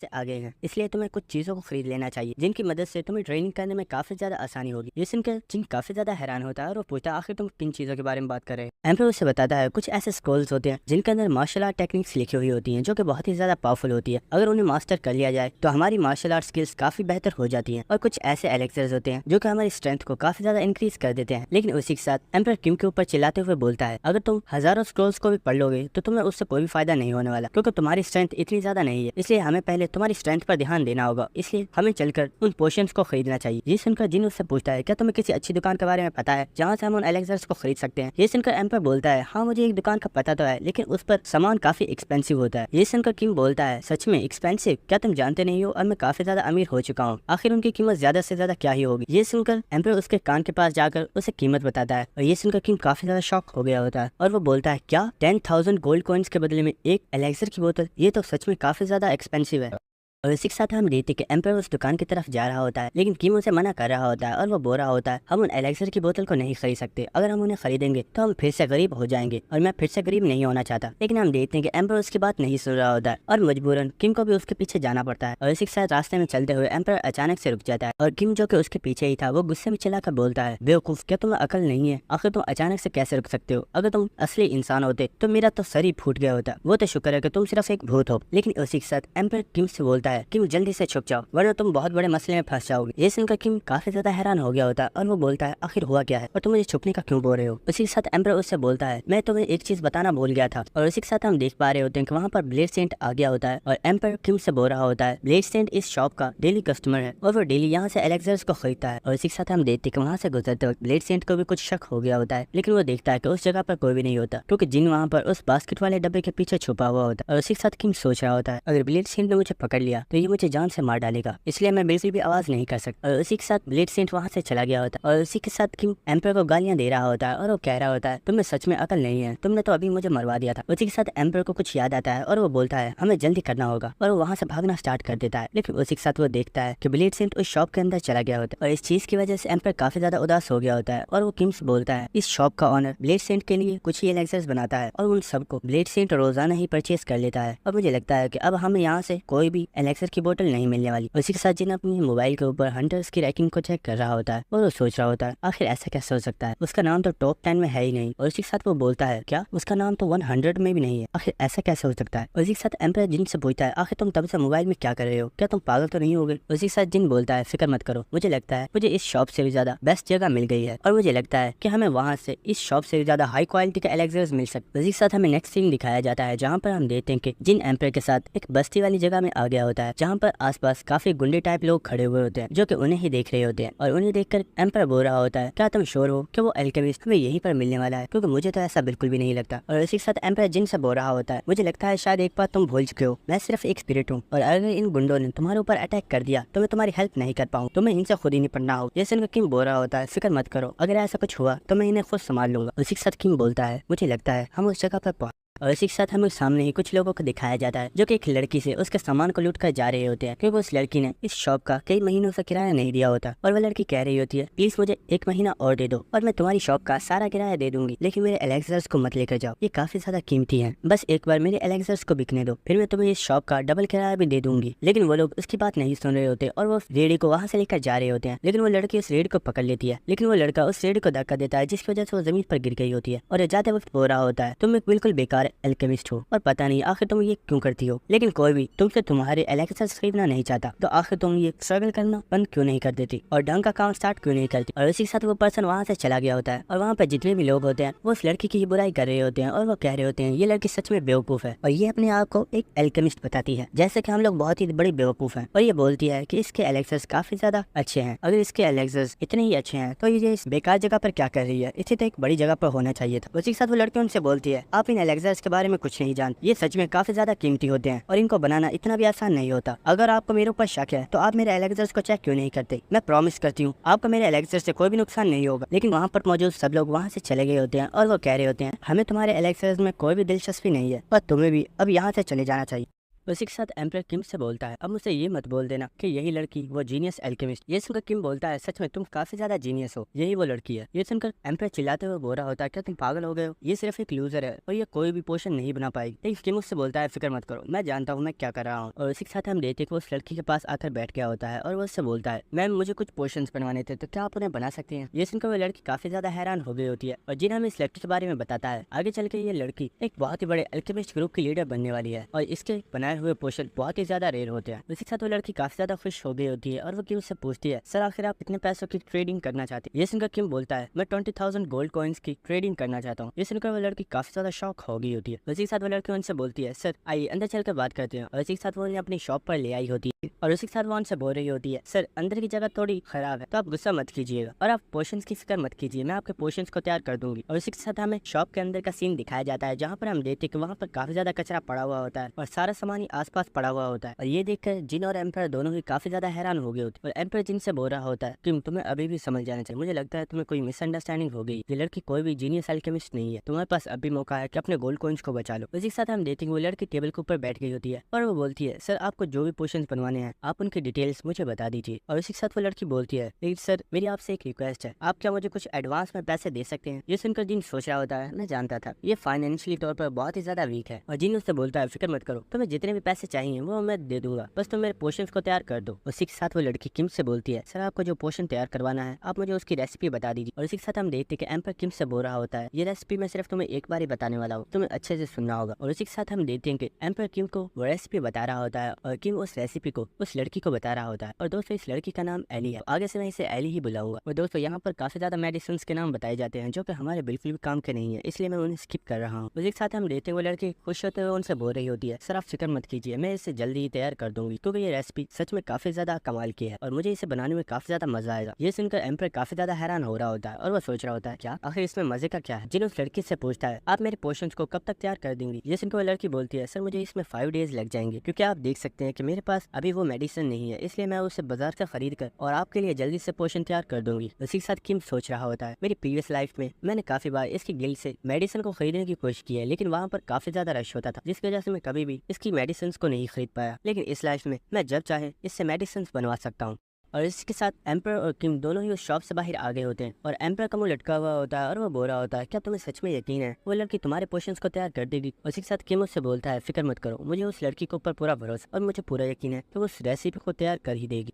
से आगे हैं, इसलिए तुम्हें कुछ चीजों को खरीद लेना चाहिए जिनकी मदद से तुम्हें ट्रेनिंग करने में काफी ज्यादा आसानी होगी। ये सुनकर जिन काफी ज्यादा हैरान होता है और वो पूछता है आखिर तुम किन चीजों के बारे में बात कर रहे हैं। एम्पर उसे बताता है कुछ ऐसे स्क्रॉल्स होते हैं जिनके अंदर मार्शल आर्ट टेक्निक्स लिखी हुई होती हैं जो कि बहुत ही ज्यादा पावरफुल होती है। अगर उन्हें मास्टर कर लिया जाए तो हमारी मार्शल आर्ट स्किल्स काफी बेहतर हो जाती हैं। और कुछ ऐसे एलेक्सर्स होते हैं जो कि हमारी स्ट्रेंथ को काफी ज्यादा इंक्रीज कर देते हैं। लेकिन उसी के साथ एम्पर किम के ऊपर चिल्लाते हुए बोलता है अगर तुम हजारों स्क्रॉल्स को भी पढ़ लोगे तो तुम्हें उससे कोई भी फायदा नहीं होने वाला, क्योंकि तुम्हारी स्ट्रेंथ इतनी ज्यादा नहीं है। इसलिए हमें पहले तुम्हारी स्ट्रेंथ पर ध्यान देना होगा, इसलिए हमें चलकर उन पोशंस को खरीदना चाहिए। ये सुनकर जिन उससे पूछता है क्या तुम्हें किसी अच्छी दुकान के बारे में पता है जहाँ से हम उन एलेक्सर्स को खरीद सकते हैं। ये सुनकर एम्पर बोलता है हाँ मुझे एक दुकान का पता तो है, लेकिन उस पर सामान काफी एक्सपेंसिव होता है। ये सुनकर किम बोलता है सच में एक्सपेंसिव? क्या तुम जानते नहीं हो और मैं काफी ज्यादा अमीर हो चुका हूँ, आखिर उनकी कीमत ज्यादा से ज्यादा क्या ही होगी। ये सुनकर एम्पर उसके कान के पास जाकर उसे कीमत बताता है और ये सुनकर किम काफी ज्यादा शॉक हो गया होता है और वो बोलता है क्या 10,000 गोल्ड कॉइन्स के बदले में एक एलेक्सर की बोतल? ये तो सच में काफी ज्यादा एक्सपेंसिव है। और इसी के साथ हम देखते कि एम्पर उस दुकान की तरफ जा रहा होता है, लेकिन किम उसे मना कर रहा होता है और वो बोल रहा होता है हम उन एलेक्सर की बोतल को नहीं खरीद सकते, अगर हम उन्हें खरीदेंगे तो हम फिर से गरीब हो जाएंगे और मैं फिर से गरीब नहीं होना चाहता। लेकिन हम देखते हैं कि एम्पर उसकी बात नहीं सुन रहा होता है और मजबूरन किम को भी उसके पीछे जाना पड़ता है। और इसी के साथ रास्ते में चलते हुए एम्पर अचानक से रुक जाता है और किम जो कि उसके पीछे ही था वो गुस्से में चिल्लाकर बोलता है बेवकूफ, क्या तुम्हें अकल नहीं है? आखिर तुम अचानक से कैसे रुक सकते हो? अगर तुम असली इंसान होते तो मेरा तो सर ही फूट गया होता। वो तो शुक्र है कि तुम सिर्फ एक भूत हो। लेकिन उसी के साथ एम्पर किम से बोलता है किम जल्दी से छुप जाओ वरना तुम बहुत बड़े मसले में फंस जाओगे। ये सुनकर किम काफी ज्यादा हैरान हो गया होता है और वो बोलता है आखिर हुआ क्या है और तुम मुझे छुपने का क्यों बोल रहे हो? उसी के साथ एम्पर उससे बोलता है मैं तुम्हें एक चीज बताना भूल गया था। और उसी के साथ हम देख पा रहे होते हैं कि वहाँ पर ब्लेड सेंट आ गया होता है और एम्पर किम से बोल रहा होता है ब्लेड सेंट इस शॉप का डेली कस्टमर है और वो डेली यहाँ से एलेक्सर्स को खरीदता है। और इसी के साथ हम देखते हैं कि वहाँ से गुजरते वक्त ब्लेड सेंट को भी कुछ शक हो गया होता है, लेकिन वो देखता है कि उस जगह पर कोई भी नहीं होता क्योंकि जिन वहाँ पर उस बास्केट वाले डब्बे के पीछे छुपा हुआ होता है। और उसी के साथ किम सोच रहा होता है अगर ब्लेड सेंट ने मुझे पकड़ लिया तो ये मुझे जान से मार डालेगा, इसलिए मैं बिल्कुल भी आवाज नहीं कर सकता। और उसी के साथ ब्लेड सेंट वहाँ से चला गया होता है और उसी के साथ किम एम्पर को गालियां दे रहा होता है और वो कह रहा होता है तुम्हें सच में अकल नहीं है, तुमने तो अभी मुझे मरवा दिया था। उसी के साथ एम्पर को कुछ याद आता है और वो बोलता है हमें जल्दी करना होगा और वो वहाँ से भागना स्टार्ट कर देता है। लेकिन उसी के साथ वो देखता है कि ब्लेड सेंट उस शॉप के अंदर चला गया होता है और इस चीज की वजह से एम्पर काफी ज्यादा उदास हो गया होता है और वो किम से बोलता है इस शॉप का ऑनर ब्लेड सेंट के लिए कुछ ही एलेक्सर्स बनाता है और उन सबको ब्लेड सेंट रोजाना ही परचेज कर लेता है। और मुझे लगता है कि अब हमें यहाँ से कोई भी एलेक्सर की बोतल नहीं मिलने वाली। उसी के साथ जिन अपनी मोबाइल के ऊपर हंटर्स की रैंकिंग को चेक कर रहा होता है और वो सोच रहा होता है आखिर ऐसा कैसे हो सकता है, उसका नाम तो टॉप 10 में है ही नहीं। और उसी के साथ वो बोलता है क्या उसका नाम तो 100 में भी नहीं है, आखिर ऐसा कैसे हो सकता है। उसी के साथ एम्पर जिन से पूछता है आखिर तुम तब से मोबाइल में क्या कर रहे हो, क्या तुम पागल तो नहीं हो गए? उसी के साथ जिन बोलता है फिक्र मत करो, मुझे लगता है मुझे इस शॉप से भी ज्यादा बेस्ट जगह मिल गई है और मुझे लगता है कि हमें वहाँ से इस शॉप से भी ज्यादा हाई क्वालिटी के एलेक्सर्स मिल सकते। उसी के साथ हमें नेक्स्ट सीन दिखाया जाता है जहाँ पर हम देखते हैं कि जिन एम्पर के साथ एक बस्ती वाली जगह में आ गया होता है जहाँ पर आसपास काफी गुंडे टाइप लोग खड़े हुए होते हैं जो कि उन्हें ही देख रहे होते हैं। और उन्हें देखकर एम्पर बोल रहा होता है क्या तुम श्योर हो कि वो अल्केमिस्ट हमें यहीं पर मिलने वाला है, क्योंकि मुझे तो ऐसा बिल्कुल भी नहीं लगता। और इसी के साथ एम्पर जिन से बोल रहा होता है मुझे लगता है शायद एक बात तुम भूल चुके हो, मैं सिर्फ एक स्पिरिट हूँ और अगर इन गुंडों ने तुम्हारे ऊपर अटैक कर दिया तो मैं तुम्हारी हेल्प नहीं कर पाऊँ, तुम्हें इनसे खुद ही निपटना हो। ये सुनकर किम बोल रहा होता है फिक्र मत करो, अगर ऐसा कुछ हुआ तो मैं इन्हें खुद संभाल लूंगा। उसी के साथ किम बोलता है मुझे लगता है हम उस जगह पर। और इसी के साथ हमें सामने ही कुछ लोगों को दिखाया जाता है जो कि एक लड़की से उसके सामान को लूट कर जा रहे होते हैं, क्योंकि उस लड़की ने इस शॉप का कई महीनों से किराया नहीं दिया होता। और वह लड़की कह रही होती है प्लीज मुझे 1 महीना और दे दो और मैं तुम्हारी शॉप का सारा किराया दे दूंगी, लेकिन मेरे एलेक्सर्स को मत लेकर जाओ, ये काफी ज्यादा कीमती है, बस एक बार मेरे एलेक्सर्स को बिकने दो, फिर मैं तुम्हें इस शॉप का डबल किराया भी दे दूंगी। लेकिन वो लोग उसकी बात नहीं सुन रहे होते और वो रेडी को वहाँ से लेकर जा रहे होते हैं, लेकिन वो लड़की उस रेडी को पकड़ लेती है, लेकिन वो लड़का उस रेडी को धक्का देता है जिसकी वजह से वो जमीन पर गिर गई होती है और जाते वक्त बोल रहा होता है तुम एक बिल्कुल बेकार एल्केमिस्ट हो और पता नहीं आखिर तुम ये क्यों करती हो, लेकिन कोई भी तुमसे तुम्हारे एलेक्सर्स खरीदना नहीं चाहता तो आखिर तुम ये स्ट्रगल करना बंद क्यों नहीं कर देती और ढंग का काम स्टार्ट क्यों नहीं करती। और इसी के साथ वो पर्सन वहाँ से चला गया होता है और वहाँ पर जितने भी लोग होते हैं वो उस लड़की की बुराई कर रहे होते हैं और वो कह रहे होते हैं ये लड़की सच में बेवकूफ है और ये अपने आप को एक एल्केमिस्ट बताती है, जैसे कि हम लोग बहुत ही बड़ी बेवकूफ हैं। और ये बोलती है कि इसके एलेक्सर्स काफी ज्यादा अच्छे हैं, अगर इसके एलेक्सर्स इतने ही अच्छे हैं तो ये इस बेकार जगह पर क्या कर रही है, इसे तो एक बड़ी जगह पर होना चाहिए था। उसी के साथ वो लड़की उनसे बोलती है आप इन एलेक्सर्स के बारे में कुछ नहीं जानते, ये सच में काफी ज्यादा कीमती होते हैं और इनको बनाना इतना भी आसान नहीं होता। अगर आपको मेरे ऊपर शक है तो आप मेरे एलेक्सर्स को चेक क्यों नहीं करते, मैं प्रॉमिस करती हूँ आपको मेरे एलेक्सर्स से कोई भी नुकसान नहीं होगा। लेकिन वहाँ पर मौजूद सब लोग वहाँ से चले गए होते हैं और वो कह रहे होते हैं हमें तुम्हारे एलेक्सर्स में कोई भी दिलचस्पी नहीं है और तुम्हें भी अब यहाँ से चले जाना चाहिए। उसी के साथ एम्पर किम से बोलता है, अब मुझे ये मत बोल देना कि यही लड़की वो जीनियस एल्केमिस्ट। ये सुनकर किम बोलता है, सच में तुम काफी ज्यादा जीनियस हो, यही वो लड़की है। ये सुनकर एम्पर चिल्लाते हुए बोल रहा होता है, क्या तुम पागल हो गए हो? ये सिर्फ एक लूजर है और ये कोई भी पोशन नहीं बना पाएगी। लेकिन किम उससे बोलता है, फिक्र मत करो, मैं जानता हूँ मैं क्या कर रहा हूँ। और उसी के साथ हम देखते हैं कि वो उस लड़की के पास आकर बैठ गया होता है और वो उससे बोलता है, मैम मुझे कुछ पोशंस बनवाने थे, तो क्या आप उन्हें बना सकते हैं? ये सुनकर वो लड़की काफी ज्यादा हैरान हो गई होती है और जिन हमें इस लड़की के बारे में बताता है आगे चल के ये लड़की एक बहुत ही बड़े अल्केमिस्ट ग्रुप की लीडर बनने वाली है और इसके बनाए हुए पोशन बहुत ही ज्यादा रेयर होते हैं। उसी के साथ वो लड़की काफी ज्यादा खुश हो गई होती है और वो किम से पूछती है, सर आखिर आप कितने पैसों की ट्रेडिंग करना चाहती है? ये सुनकर किम बोलता है, मैं 20,000 गोल्ड कॉइन्स की ट्रेडिंग करना चाहता हूँ। ये सुनकर वो लड़की काफी ज्यादा शॉक हो गई होती है। उसी के साथ वो लड़की उनसे बोलती है, सर आइए अंदर चलकर बात करते हैं। और उसी के साथ वो उन्हें अपनी शॉप पर ले आई होती है और उसी के साथ वो उनसे बोल रही होती है, सर अंदर की जगह थोड़ी खराब है तो आप गुस्सा मत कीजिएगा और आप पोशंस की फिक्र मत कीजिए, मैं आपके पोशंस को तैयार कर दूंगी। और उसी के साथ हमें शॉप के अंदर का सीन दिखाया जाता है जहाँ पर हम देखते हैं कि वहाँ पर काफी ज्यादा कचरा पड़ा हुआ होता है और सारा सामान ही आसपास पड़ा हुआ होता है। और ये देखकर जिन और एम्पर दोनों ही काफी ज्यादा हैरान हो गए होते हैं और एम्पर जिन से बोल रहा होता है कि तुम्हें अभी भी समझ जाना चाहिए, मुझे लगता है तुम्हें कोई मिसअंडरस्टैंडिंग हो गई, ये लड़की कोई भी जीनियस एल्केमिस्ट नहीं है, तुम्हारे पास अभी मौका है कि अपने गोल्ड कॉइन्स को बचा लो। इसी के साथ हम देखते हैं वो लड़की टेबल के ऊपर बैठ गई होती है और वो बोलती है, सर आपको जो भी पोशंस बनवाने हैं आप उनकी डिटेल्स मुझे बता दीजिए। और इसी के साथ वो लड़की बोलती है, लेकिन सर मेरी आपसे एक रिक्वेस्ट है, आप क्या मुझे कुछ एडवांस में पैसे दे सकते हैं? ये सुनकर जिन सोच रहा होता है, मैं जानता था ये फाइनेंशियली तौर पर बहुत ही ज्यादा वीक है। और जिन उससे बोलता है, फिक्र मत करो, तुम्हें जितने भी पैसे चाहिए वो मैं दे दूंगा, बस तुम मेरे पोशंस को तैयार कर दो। उसी के साथ वो लड़की किम से बोलती है, सर आपको जो पोशन तैयार करवाना है आप मुझे उसकी रेसिपी बता दीजिए। और इसी के साथ हम देखते हैं कि एम्पर किम से बोल रहा होता है, ये रेसिपी मैं सिर्फ तुम्हें एक बार ही बताने वाला हूँ, तुम्हें अच्छे से सुनना होगा। और उसी के साथ हम देखते हैं कि एम्पर किम को वो रेसिपी बता रहा होता है और किम उस रेसिपी को उस लड़की को बता रहा होता है। और दोस्तों इस लड़की का नाम एली है, आगे से मैं इसे एली ही बुलाऊंगा। और दोस्तों यहाँ पर काफी ज्यादा मेडिसिन के नाम बताए जाते हैं जो कि हमारे बिल्कुल भी काम के नहीं है, इसलिए मैं उन्हें स्किप कर रहा हूँ। उसी के साथ हम देखते हैं वो लड़की खुश होते हुए उनसे बोल रही होती है, सर आप फिक्र मत कीजिए, मैं इसे जल्दी ही तैयार कर दूंगी क्योंकि ये रेसिपी सच में काफी ज्यादा कमाल की है और मुझे इसे बनाने में काफी ज्यादा मजा आएगा। ये सुनकर एम्पर काफी ज्यादा हैरान हो रहा होता है और वो सोच रहा होता है, क्या आखिर इसमें मजे का क्या है? जिन उस लड़की से पूछता है, आप मेरे पोशंस को कब तक तैयार कर देंगी? ये सुनकर वो लड़की बोलती है, सर मुझे इसमें 5 डेज लग जाएंगे क्योंकि आप देख सकते हैं कि मेरे पास अभी वो मेडिसिन नहीं है, इसलिए मैं उसे बाजार से खरीद कर और आपके लिए जल्दी से पोशन तैयार कर दूंगी। उसी के साथ किम सोच रहा होता है, मेरी प्रीवियस लाइफ में मैंने काफी बार इसकी गिल्ड से मेडिसिन को खरीदने की कोशिश की है, लेकिन वहाँ पर काफी ज्यादा रश होता था जिसकी वजह से मैं कभी भी इसकी मेडिसिन को नहीं खरीद पाया। लेकिन इस लाइफ में मैं जब चाहे इससे मेडिसिन बनवा सकता हूँ। और इसके साथ एम्पर और किम दोनों ही उस शॉप से बाहर आ गए होते हैं और एम्पर का मुंह लटका हुआ होता है और वो बोल रहा होता है, क्या तुम्हें सच में यकीन है वो लड़की तुम्हारे पोशंस को तैयार कर देगी? उसी के साथ किम उससे बोलता है, फिक्र मत करो, मुझे उस लड़की के ऊपर पूरा भरोसा और मुझे पूरा यकीन है कि वो उस रेसिपी को तैयार कर ही देगी।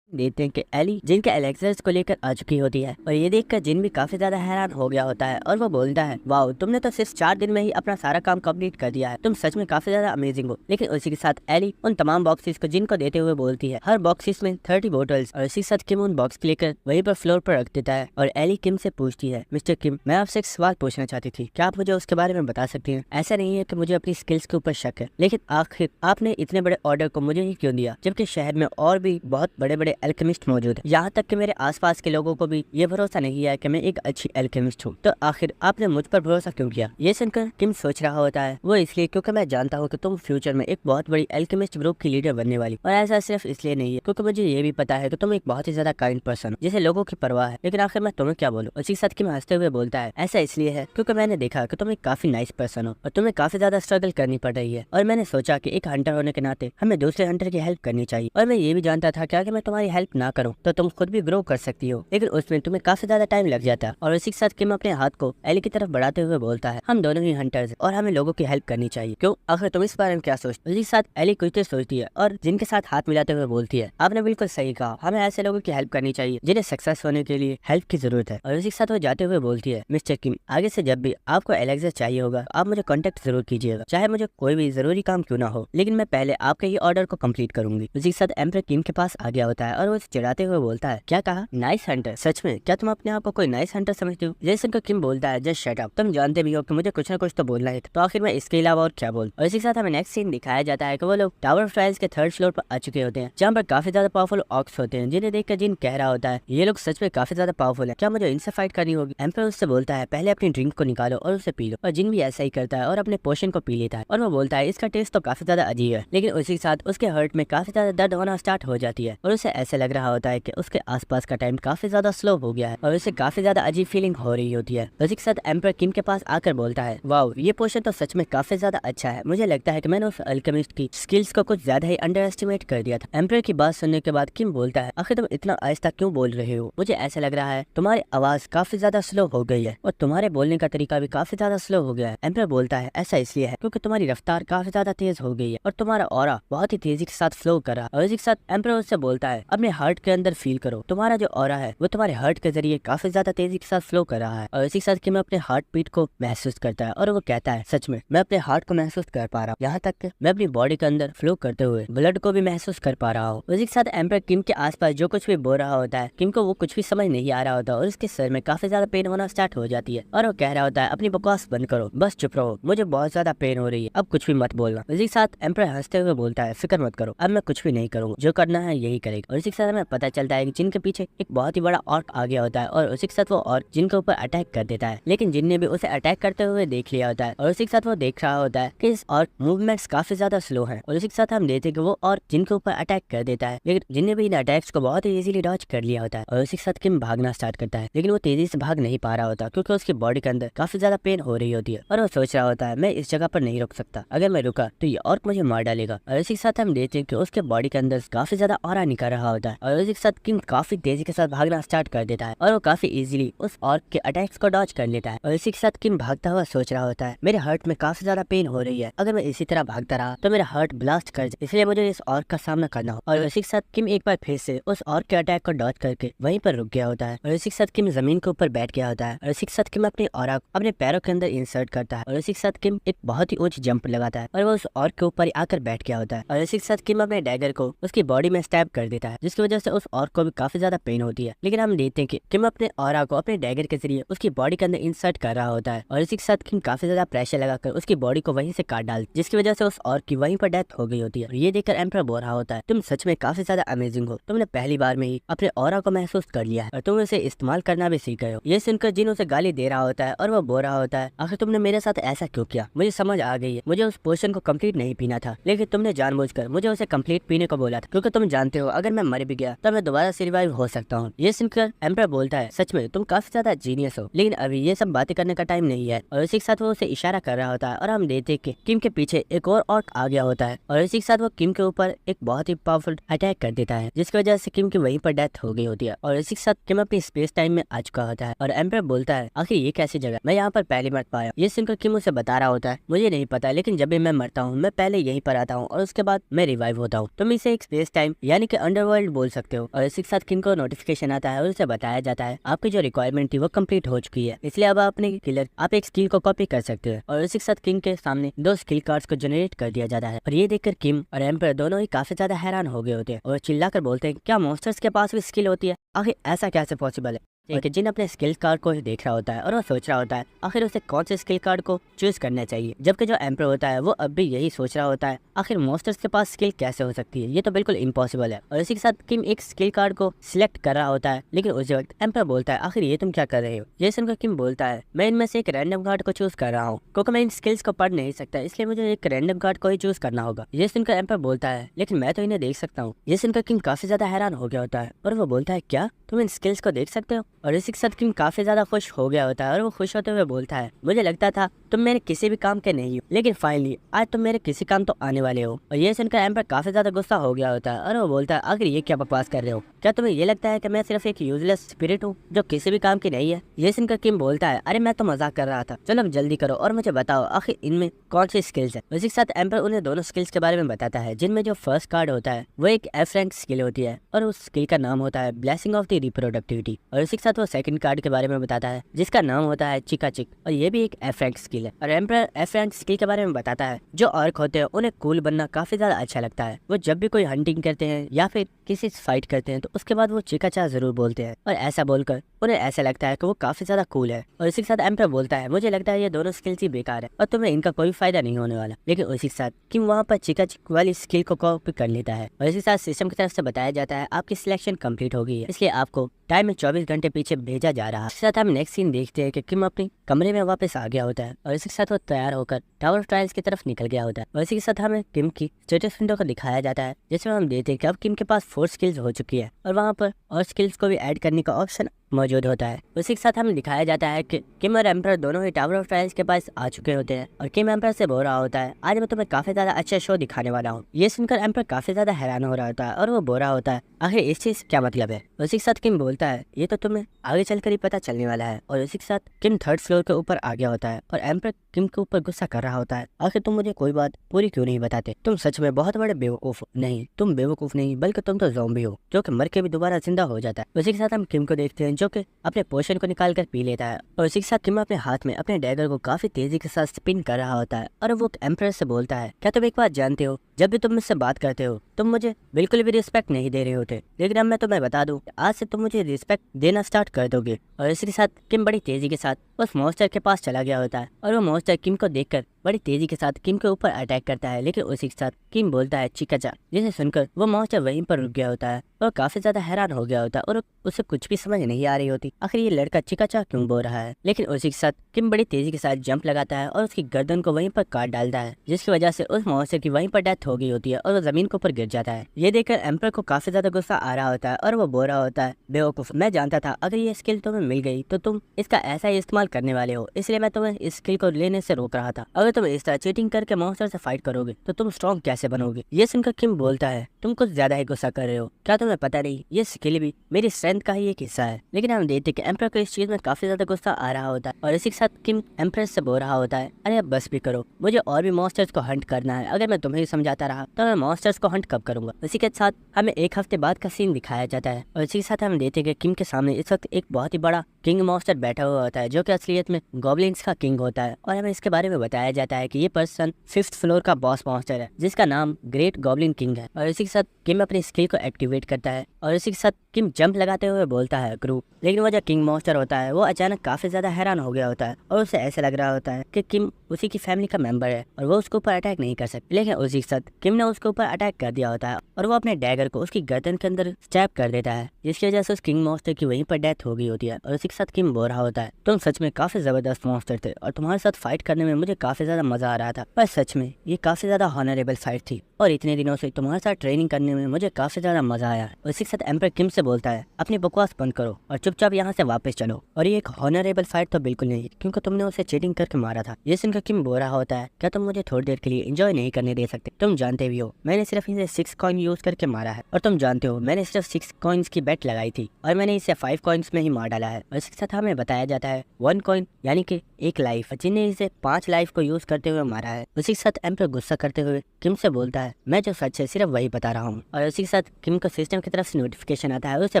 देखते हैं कि एली जिन के एलेक्सर्स को लेकर आ चुकी होती है और ये देखकर जिन भी काफी ज्यादा हैरान हो गया होता है और वो बोलता है, वाओ तुमने तो सिर्फ 4 दिन में ही अपना सारा काम कंप्लीट कर दिया है, तुम सच में काफी ज्यादा अमेजिंग हो। लेकिन उसी के साथ एली उन तमाम बॉक्सेस को जिन को देते हुए बोलती है, हर बॉक्सेस में 30 बोटल्स। और इसी के साथ किम उन बॉक्स को लेकर वहीं पर फ्लोर पर रख देता है और एली किम से पूछती है, मिस्टर किम मैं आपसे एक सवाल पूछना चाहती थी, क्या आप मुझे उसके बारे में बता सकती हैं? ऐसा नहीं है कि मुझे अपनी स्किल्स के ऊपर शक है, लेकिन आखिर आपने इतने बड़े ऑर्डर को मुझे ही क्यों दिया जबकि शहर में और भी बहुत बड़े बड़े एल्केमिस्ट मौजूद है, यहाँ तक कि मेरे आसपास के लोगों को भी ये भरोसा नहीं है कि मैं एक अच्छी एल्केमिस्ट हूँ, तो आखिर आपने मुझ पर भरोसा क्यों किया? ये सुनकर किम सोच रहा होता है, वो इसलिए क्योंकि मैं जानता हूँ कि तुम फ्यूचर में एक बहुत बड़ी एल्केमिस्ट ग्रुप की लीडर बनने वाली, और ऐसा सिर्फ इसलिए नहीं है क्योंकि मुझे ये भी पता है कि तुम एक बहुत ही ज्यादा काइंड पर्सन हो जिसे लोगों की परवाह है। लेकिन आखिर मैं तुम्हें क्या बोलूं? उसी के साथ किम हंसते हुए बोलता है, ऐसा इसलिए है क्योंकि मैंने देखा कि तुम एक काफी नाइस पर्सन हो और तुम्हें काफी ज्यादा स्ट्रगल करनी पड़ रही है, और मैंने सोचा कि एक हंटर होने के नाते हमें दूसरे हंटर की हेल्प करनी चाहिए। और मैं ये भी जानता था कि अगर मैं तुम्हारी हेल्प ना करूँ तो तुम खुद भी ग्रो कर सकती हो, लेकिन उसमें तुम्हें काफी ज्यादा टाइम लग जाता है। और इसी के साथ किम अपने हाथ को एली की तरफ बढ़ाते हुए बोलता है, हम दोनों ही हंटर्स हैं और हमें लोगों की हेल्प करनी चाहिए, क्यों? आखिर तुम इस बारे में क्या सोचते? उसी के साथ एली कुछ देर सोचती है और जिन के साथ हाथ मिलाते हुए बोलती है, आपने बिल्कुल सही कहा, हमें ऐसे लोगों की हेल्प करनी चाहिए जिन्हें सक्सेस होने के लिए हेल्प की जरूरत है। और उसी के साथ वो जाते हुए बोलती है, मिस्टर किम आगे से जब भी आपको एलेक्सर चाहिए होगा आप मुझे कॉन्टेक्ट जरूर कीजिएगा, चाहे मुझे कोई भी जरूरी काम क्यों ना हो, लेकिन मैं पहले आपके ही ऑर्डर को कंप्लीट करूंगी। उसी के साथ एम्पर किम के पास आ गया होता है और वो चिढ़ाते हुए बोलता है, क्या कहा? Nice Hunter? सच में क्या तुम अपने आप को कोई नाइस हंटर समझते हो? जैसे उनका किम बोलता है, जस्ट शट अप, तुम जानते भी हो कि मुझे कुछ ना कुछ तो बोलना है, तो आखिर मैं इसके अलावा और क्या बोल। और इसी के साथ हमें नेक्स्ट सीन दिखाया जाता है कि वो लोग टावर ऑफ ट्रायल्स के 3rd फ्लोर पर आ चुके होते हैं जहाँ पर काफी ज्यादा पावरफुल ऑक्स होते हैं, जिन्हें देखकर जिन कह रहा होता है, ये लोग सच में काफी ज्यादा पावरफुल है, क्या मुझे इनसे फाइट करनी होगी? एम्पर उससे बोलता है, पहले अपनी ड्रिंक को निकालो और उसे पी लो। और जिन भी ऐसा ही करता है और अपने पोशन को पी लेता है और वो बोलता है, इसका टेस्ट तो काफी ज्यादा अजीब है, लेकिन उसी के साथ उसके हर्ट में काफी ज्यादा दर्द होना स्टार्ट हो जाती है और उसे ऐसे लग रहा होता है कि उसके आसपास का टाइम काफी ज्यादा स्लो हो गया है और उसे काफी ज्यादा अजीब फीलिंग हो रही होती है। उसी के साथ एम्पर किम के पास आकर बोलता है, वाओ ये पोशन तो सच में काफी ज्यादा अच्छा है। मुझे लगता है कि मैंने उस अल्केमिस्ट की स्किल्स को कुछ ज्यादा ही अंडर एस्टिमेट कर दिया था। एम्पर की बात सुनने के बाद किम बोलता है, आखिर तुम इतना आहिस्ता क्यों बोल रहे हो? मुझे ऐसा लग रहा है तुम्हारी आवाज काफी ज्यादा स्लो हो गई है और तुम्हारे बोलने का तरीका भी काफी ज्यादा स्लो हो गया है। एम्पर बोलता है, ऐसा इसलिए है क्योंकि तुम्हारी रफ्तार काफी ज्यादा तेज हो गई है और तुम्हारा ऑरा बहुत ही तेजी के साथ फ्लो कर रहा है। और इसी के साथ एम्पर उससे बोलता है, अपने हार्ट के अंदर फील करो, तुम्हारा जो ऑरा है वो तुम्हारे हार्ट के जरिए काफी ज्यादा तेजी के साथ फ्लो कर रहा है। और इसी के साथ कि मैं अपने हार्ट बीट को महसूस करता है और वो कहता है, सच में मैं अपने हार्ट को महसूस कर पा रहा हूँ, यहाँ तक कि मैं अपनी बॉडी के अंदर फ्लो करते हुए ब्लड को भी महसूस कर पा रहा हूँ। उसी के साथ एम्पर किम के आसपास जो कुछ भी बोल रहा होता है, किम को वो कुछ भी समझ नहीं आ रहा होता और उसके सर में काफी ज्यादा पेन होना स्टार्ट हो जाती है और वो कह रहा होता है, अपनी बकवास बंद करो, बस चुप रहो, मुझे बहुत ज्यादा पेन हो रही है, अब कुछ भी मत बोलना। इसी के साथ एम्पर हंसते हुए बोलता है, फिक्र मत करो, अब मैं कुछ भी नहीं करूंगा, जो करना है यही करेगा। और इसी के साथ हमें पता चलता है कि जिन के पीछे एक बहुत ही बड़ा ऑर्क आ गया होता है और उसी के साथ वो ऑर्क जिन के ऊपर अटैक कर देता है, लेकिन जिन ने भी उसे अटैक करते हुए देख लिया होता है और उसी के साथ वो देख रहा होता है कि इस ऑर्क मूवमेंट्स काफी ज्यादा स्लो है। और उसी के साथ हम देखते हैं कि वो ऑर्क जिन के ऊपर अटैक कर देता है, लेकिन जिन ने भी इन अटैक्स को बहुत ही इजीली डॉज कर लिया होता है। और उसी के साथ किम भागना स्टार्ट करता है, लेकिन वो तेजी से भाग नहीं पा रहा होता क्योंकि उसकी बॉडी के अंदर काफी ज्यादा पेन हो रही होती है और वो सोच रहा होता है, मैं इस जगह पर नहीं रुक सकता, अगर मैं रुका तो ये ऑर्क मुझे मार डालेगा। और इसी के साथ हम देखते हैं कि उसके बॉडी के अंदर काफी ज्यादा ऑरा निकल रहा होता है और उसी के साथ किम काफी तेजी के साथ भागना स्टार्ट कर देता है और वो काफी इजीली उस ऑर्क के अटैक्स को डॉज कर लेता है। और इसी के साथ किम भागता हुआ सोच रहा होता है, मेरे हार्ट में काफी ज्यादा पेन हो रही है, अगर मैं इसी तरह भागता रहा तो मेरा हार्ट ब्लास्ट कर जाए, इसलिए मुझे इस ऑर्क का सामना करना हो। और इसी के साथ किम एक बार फिर से उस ऑर्क के अटैक को डॉज करके वहीं पर रुक गया होता है और इसी के साथ किम जमीन के ऊपर बैठ गया होता है। और इसी के साथ किम अपनी ऑरा अपने पैरों के अंदर इंसर्ट करता है और इसी के साथ किम एक बहुत ही ऊंची जंप लगाता है और वो उस ऑर्क के ऊपर आकर बैठ गया होता है। और इसी के साथ किम अपने डैगर को उसकी बॉडी में स्टैब कर देता है, जिसकी वजह से उस ऑर्क को भी काफी ज्यादा पेन होती है। लेकिन हम देखते हैं कि किम अपने ऑरा को अपने डैगर के जरिए उसकी बॉडी के अंदर इंसर्ट कर रहा होता है और इसी के साथ किम काफी ज्यादा प्रेशर लगाकर उसकी बॉडी को वहीं से काट डाल, जिसकी वजह से उस ऑर्क की वहीं पर डेथ हो गई होती है। और ये देखकर एम्पर बोल रहा होता है, तुम सच में काफी ज्यादा अमेजिंग हो, तुमने पहली बार में ही अपने ऑरा को महसूस कर लिया है और तुम इसे इस्तेमाल करना भी सीख गए हो। ये सुनकर जिन उसे गाली दे रहा होता है और वो बोल रहा होता है, आखिर तुमने मेरे साथ ऐसा क्यों किया? मुझे समझ आ गई है, मुझे उस पोशन को कंप्लीट नहीं पीना था, लेकिन तुमने जानबूझकर मुझे उसे कंप्लीट पीने को बोला था क्योंकि तुम जानते हो अगर मैं मर भी गया तो मैं दोबारा से रिवाइव हो सकता हूँ। ये सुनकर एम्पर बोलता है, सच में तुम काफी ज्यादा जीनियस हो, लेकिन अभी ये सब बातें करने का टाइम नहीं है। और इसी के साथ वो उसे इशारा कर रहा होता है और हम देखते कि किम के पीछे एक और ऑर्क आ गया होता है और इसी के साथ वो किम के ऊपर एक बहुत ही पावरफुल अटैक कर देता है, जिसकी वजह से किम की वहीं पर डेथ हो गई होती है। और इसी के साथ किम अपनी स्पेस टाइम में आ चुका होता है और एम्पर बोलता है, आखिर ये कैसी जगह, मैं यहाँ पर पहली बार पाया। ये सुनकर किम उसे बता रहा होता है, मुझे नहीं पता, लेकिन जब भी मैं मरता हूँ मैं पहले यहीं पर आता हूँ और उसके बाद मैं रिवाइव होता हूँ। तुम इसे एक स्पेस टाइम यानी कि अंडरवर्ल्ड बोल सकते हो। और इसी के साथ किम को नोटिफिकेशन आता है और उसे बताया जाता है, आपकी जो रिक्वायरमेंट थी वो कंप्लीट हो चुकी है, इसलिए अब अपने किलर आप एक स्किल को कॉपी कर सकते हो। और इसी के साथ किम के सामने 2 स्किल कार्ड्स को जनरेट कर दिया जाता है और ये देखकर किम और एम्पर दोनों ही काफी ज्यादा हैरान हो गए होते हैं और चिल्लाकर बोलते हैं, क्या मॉन्स्टर्स के पास भी स्किल होती है? आखिर ऐसा कैसे पॉसिबल है? ठीक है, जिन अपने स्किल कार्ड को देख रहा होता है और वो सोच रहा होता है आखिर उसे कौन से स्किल कार्ड को चूज करना चाहिए, जबकि जो एम्पर होता है वो अब भी यही सोच रहा होता है आखिर मॉन्स्टर्स के पास स्किल कैसे हो सकती है, ये तो बिल्कुल इम्पॉसिबल है। और इसी के साथ किम एक स्किल कार्ड को सिलेक्ट कर रहा होता है, लेकिन उसी वक्त एम्पर बोलता है, आखिर ये तुम क्या कर रहे हो? ये सुनकर किम बोलता है, मैं इनमें से एक रैंडम कार्ड को चूज कर रहा हूँ क्योंकि मैं इन स्किल्स को पढ़ नहीं सकता, इसलिए मुझे एक रैंडम कार्ड को ही चूज करना होगा। ये सुनकर एम्पर बोलता है, लेकिन मैं तो इन्हें देख सकता हूँ। ये सुनकर किम काफी ज्यादा हैरान हो गया होता है और वो बोलता है, क्या तुम इन स्किल्स को देख सकते हो? और इसी के साथ किम काफी ज्यादा खुश हो गया होता है और वो खुश होते हुए बोलता है, मुझे लगता था तुम मेरे किसी भी काम के नहीं हो, लेकिन फाइनली आज तुम मेरे किसी काम तो आने वाले हो। और ये सुनकर एम्पर काफी ज्यादा गुस्सा हो गया होता है और वो बोलता है, आखिर ये क्या बकवास कर रहे हो? क्या तुम्हें ये लगता है कि मैं सिर्फ एक यूजलेस स्पिरिट हूँ जो किसी भी काम की नहीं है? ये सुनकर किम बोलता है, अरे मैं तो मजाक कर रहा था, चलो अब जल्दी करो और मुझे बताओ आखिर इनमें कौन सी स्किल्स है। इसी के साथ एम्पर उन्हें दोनों स्किल्स के बारे में बताता है, जिनमें जो फर्स्ट कार्ड होता है वो एक F रैंक स्किल होती है और उस स्किल का नाम होता है ब्लेसिंग ऑफ द रिप्रोडक्टिविटी। और इसी के साथ वो सेकंड कार्ड के बारे में बताता है जिसका नाम होता है चिका चिक और ये भी एक F रैंक स्किल है। और एम्पर F रैंक स्किल के बारे में बताता है, जो ऑर्क होते हैं उन्हें कूल बनना काफी ज्यादा अच्छा लगता है, वो जब भी कोई हंटिंग करते हैं या फिर किसी से फाइट करते हैं तो उसके बाद वो चिकाचा जरूर बोलते हैं और ऐसा बोलकर उन्हें ऐसा लगता है कि वो काफी ज्यादा कूल है। और इसी के साथ एम्पर बोलता है, मुझे लगता है ये दोनों स्किल्स ही बेकार है और तुम्हें इनका कोई फायदा नहीं होने वाला। लेकिन उसी के साथ किम वहाँ पर चिका चिक वाली स्किल को कॉपी कर लेता है और इसी के साथ सिस्टम की तरफ से बताया जाता है, आपकी सिलेक्शन कंप्लीट हो गई है, इसलिए आपको टाइम में 24 घंटे पीछे भेजा जा रहा है। इसके साथ हम नेक्स्ट सीन देखते हैं कि किम अपने कमरे में वापस आ गया होता है और इसके साथ वो तैयार होकर टावर ऑफ ट्रायल्स की तरफ निकल गया होता है। और इसी के साथ हमें किम की स्टेटस विंडो को दिखाया जाता है, जिसमें हम देखते हैं कि अब किम के पास 4 स्किल्स हो चुकी है और वहाँ पर और स्किल्स को भी ऐड करने का ऑप्शन मौजूद होता है। उसी के साथ हमें दिखाया जाता है कि किम और एम्पर दोनों ही टावर ऑफ ट्रायल्स के पास आ चुके होते हैं और किम एम्पर से बोल रहा होता है, आज मैं तुम्हें काफी ज्यादा अच्छा शो दिखाने वाला हूँ। ये सुनकर एम्पर काफी ज्यादा हैरान हो रहा होता है और वो बोल रहा होता है, आखिर इस चीज क्या मतलब है। उसी के साथ किम बोलता है, ये तो तुम्हें आगे चलकर ही पता चलने वाला है। और उसी के साथ किम 3rd फ्लोर के ऊपर आ गया होता है और एम्पर किम के ऊपर गुस्सा कर रहा होता है, आखिर तुम मुझे कोई बात पूरी क्यों नहीं बताते, तुम सच में बहुत बड़े बेवकूफ हो। नहीं, तुम बेवकूफ नहीं बल्कि तुम तो ज़ॉम्बी हो जो कि मर के भी दोबारा जिंदा हो जाता है। उसी के साथ हम किम को देखते हैं जो कि अपने पोशन को निकाल कर पी लेता है और उसी के साथ किम अपने हाथ में अपने डैगर को काफी तेजी के साथ स्पिन कर रहा होता है और वो एम्पर से बोलता है, क्या तुम एक बात जानते हो, जब भी तुम मुझसे बात करते हो तुम मुझे बिल्कुल भी रिस्पेक्ट नहीं दे रहे होते, लेकिन अब मैं तुम्हें बता दूं आज से तुम मुझे रिस्पेक्ट देना स्टार्ट कर दोगे। और इसी के साथ किम बड़ी तेजी के साथ उस मॉन्स्टर के पास चला गया होता है और वो मॉन्स्टर किम को देखकर बड़ी तेजी के साथ किम के ऊपर अटैक करता है, लेकिन उसी के साथ किम बोलता है चिकाचा, जिसे सुनकर वो मॉन्स्टर वहीं पर रुक गया होता है और काफी ज्यादा हैरान हो गया होता है और उसे कुछ भी समझ नहीं आ रही होती आखिर ये लड़का चिकाचा क्यों बोल रहा है। लेकिन उसी के साथ किम बड़ी तेजी के साथ जंप लगाता है और उसकी गर्दन को वहीं पर काट डालता है, जिसकी वजह से उस मॉन्स्टर की वहीं पर डेथ हो गई होती है और वो जमीन के ऊपर गिर जाता है। ये देखकर एम्पर को काफी ज्यादा गुस्सा आ रहा होता है और वो बोल रहा होता है, बेवकूफ, मैं जानता था अगर ये स्किल तुम्हें मिल गई तो तुम इसका ऐसा ही इस्तेमाल करने वाले हो, इसलिए मैं तुम्हें इस स्किल को लेने से रोक रहा था। अगर तुम इस तरह चीटिंग करके मॉन्स्टर से फाइट करोगे तो तुम स्ट्रॉन्ग कैसे बनोगे। ये सुनकर किम बोलता है, तुम कुछ ज्यादा ही गुस्सा कर रहे हो, क्या तुम्हें पता नहीं ये स्किल भी मेरी स्ट्रेंथ का ही एक हिस्सा है। लेकिन हम देखते कि एम्पर को इस चीज में काफी ज्यादा गुस्सा आ रहा होता है और इसी के साथ किम एम्प्रेस से बोल रहा होता है, अरे अब बस भी करो, मुझे और भी मॉन्स्टर्स को हंट करना है, अगर मैं तुम्हें ही समझाता रहा तो मैं मॉन्स्टर्स को हंट कब करूंगा। इसी के साथ हमें 1 हफ्ते बाद का सीन दिखाया जाता है और इसी के साथ हम देखते कि किम के सामने इस वक्त एक बहुत ही बड़ा किंग मॉन्स्टर बैठा हुआ होता है जो कि असलियत में गॉब्लिन्स का किंग होता है और हमें इसके बारे में बताया जाता है कि ये पर्सन 5th फ्लोर का बॉस मॉन्स्टर है जिसका नाम ग्रेट गॉब्लिन किंग है। और इसी के साथ किम अपनी स्किल को एक्टिवेट करता है और इसी के साथ किम जंप लगाते हुए बोलता है ग्रुप, लेकिन वो जो किंग मॉन्स्टर होता है वो अचानक काफी ज्यादा हैरान हो गया होता है और उसे ऐसा लग रहा होता है कि किम उसी की फैमिली का मेंबर है और वो उसके ऊपर अटैक नहीं कर सकती। लेकिन उसी के साथ किम ने उसके ऊपर अटैक कर दिया होता है और वो अपने डैगर को उसकी गर्दन के अंदर स्टैब कर देता है, जिसकी वजह से उस किंग मॉन्स्टर की वहीं पर डेथ हो गई होती है। और उसी के साथ किम बोल रहा होता है, तुम सच में काफी जबरदस्त मॉन्स्टर थे और तुम्हारे साथ फाइट करने में मुझे काफी ज्यादा मजा आ रहा था, पर सच में ये काफी ज्यादा हॉनरेबल फाइट थी और इतने दिनों से तुम्हारे साथ ट्रेनिंग करने में मुझे काफी ज्यादा मजा आया। और इसी के साथ एम्पर किम से बोलता है, अपनी बकवास बंद करो और चुपचाप यहाँ से वापस चलो, और ये एक हॉनरेबल फाइट तो बिल्कुल नहीं क्योंकि तुमने उसे चीटिंग करके मारा था। ये सुनकर किम बोल रहा होता है, क्या तुम मुझे थोड़ी देर के लिए एंजॉय नहीं करने दे सकते, तुम जानते भी हो मैंने सिर्फ इसे 6 कॉइन यूज करके मारा है और तुम जानते हो मैंने सिर्फ 6 कॉइन्स की बेट लगाई थी और मैंने इसे 5 कॉइन्स में ही मार डाला है। और इसके साथ हमें बताया जाता है 1 कॉइन यानी कि 1 लाइफ, जिन्हें इसे 5 लाइफ को यूज करते हुए मारा है। उसी के साथ एम्पर गुस्सा करते हुए किम से बोलता है, मैं जो सच है सिर्फ वही बता रहा हूँ। और उसी के साथ किम को सिस्टम की तरफ से नोटिफिकेशन आता है और उसे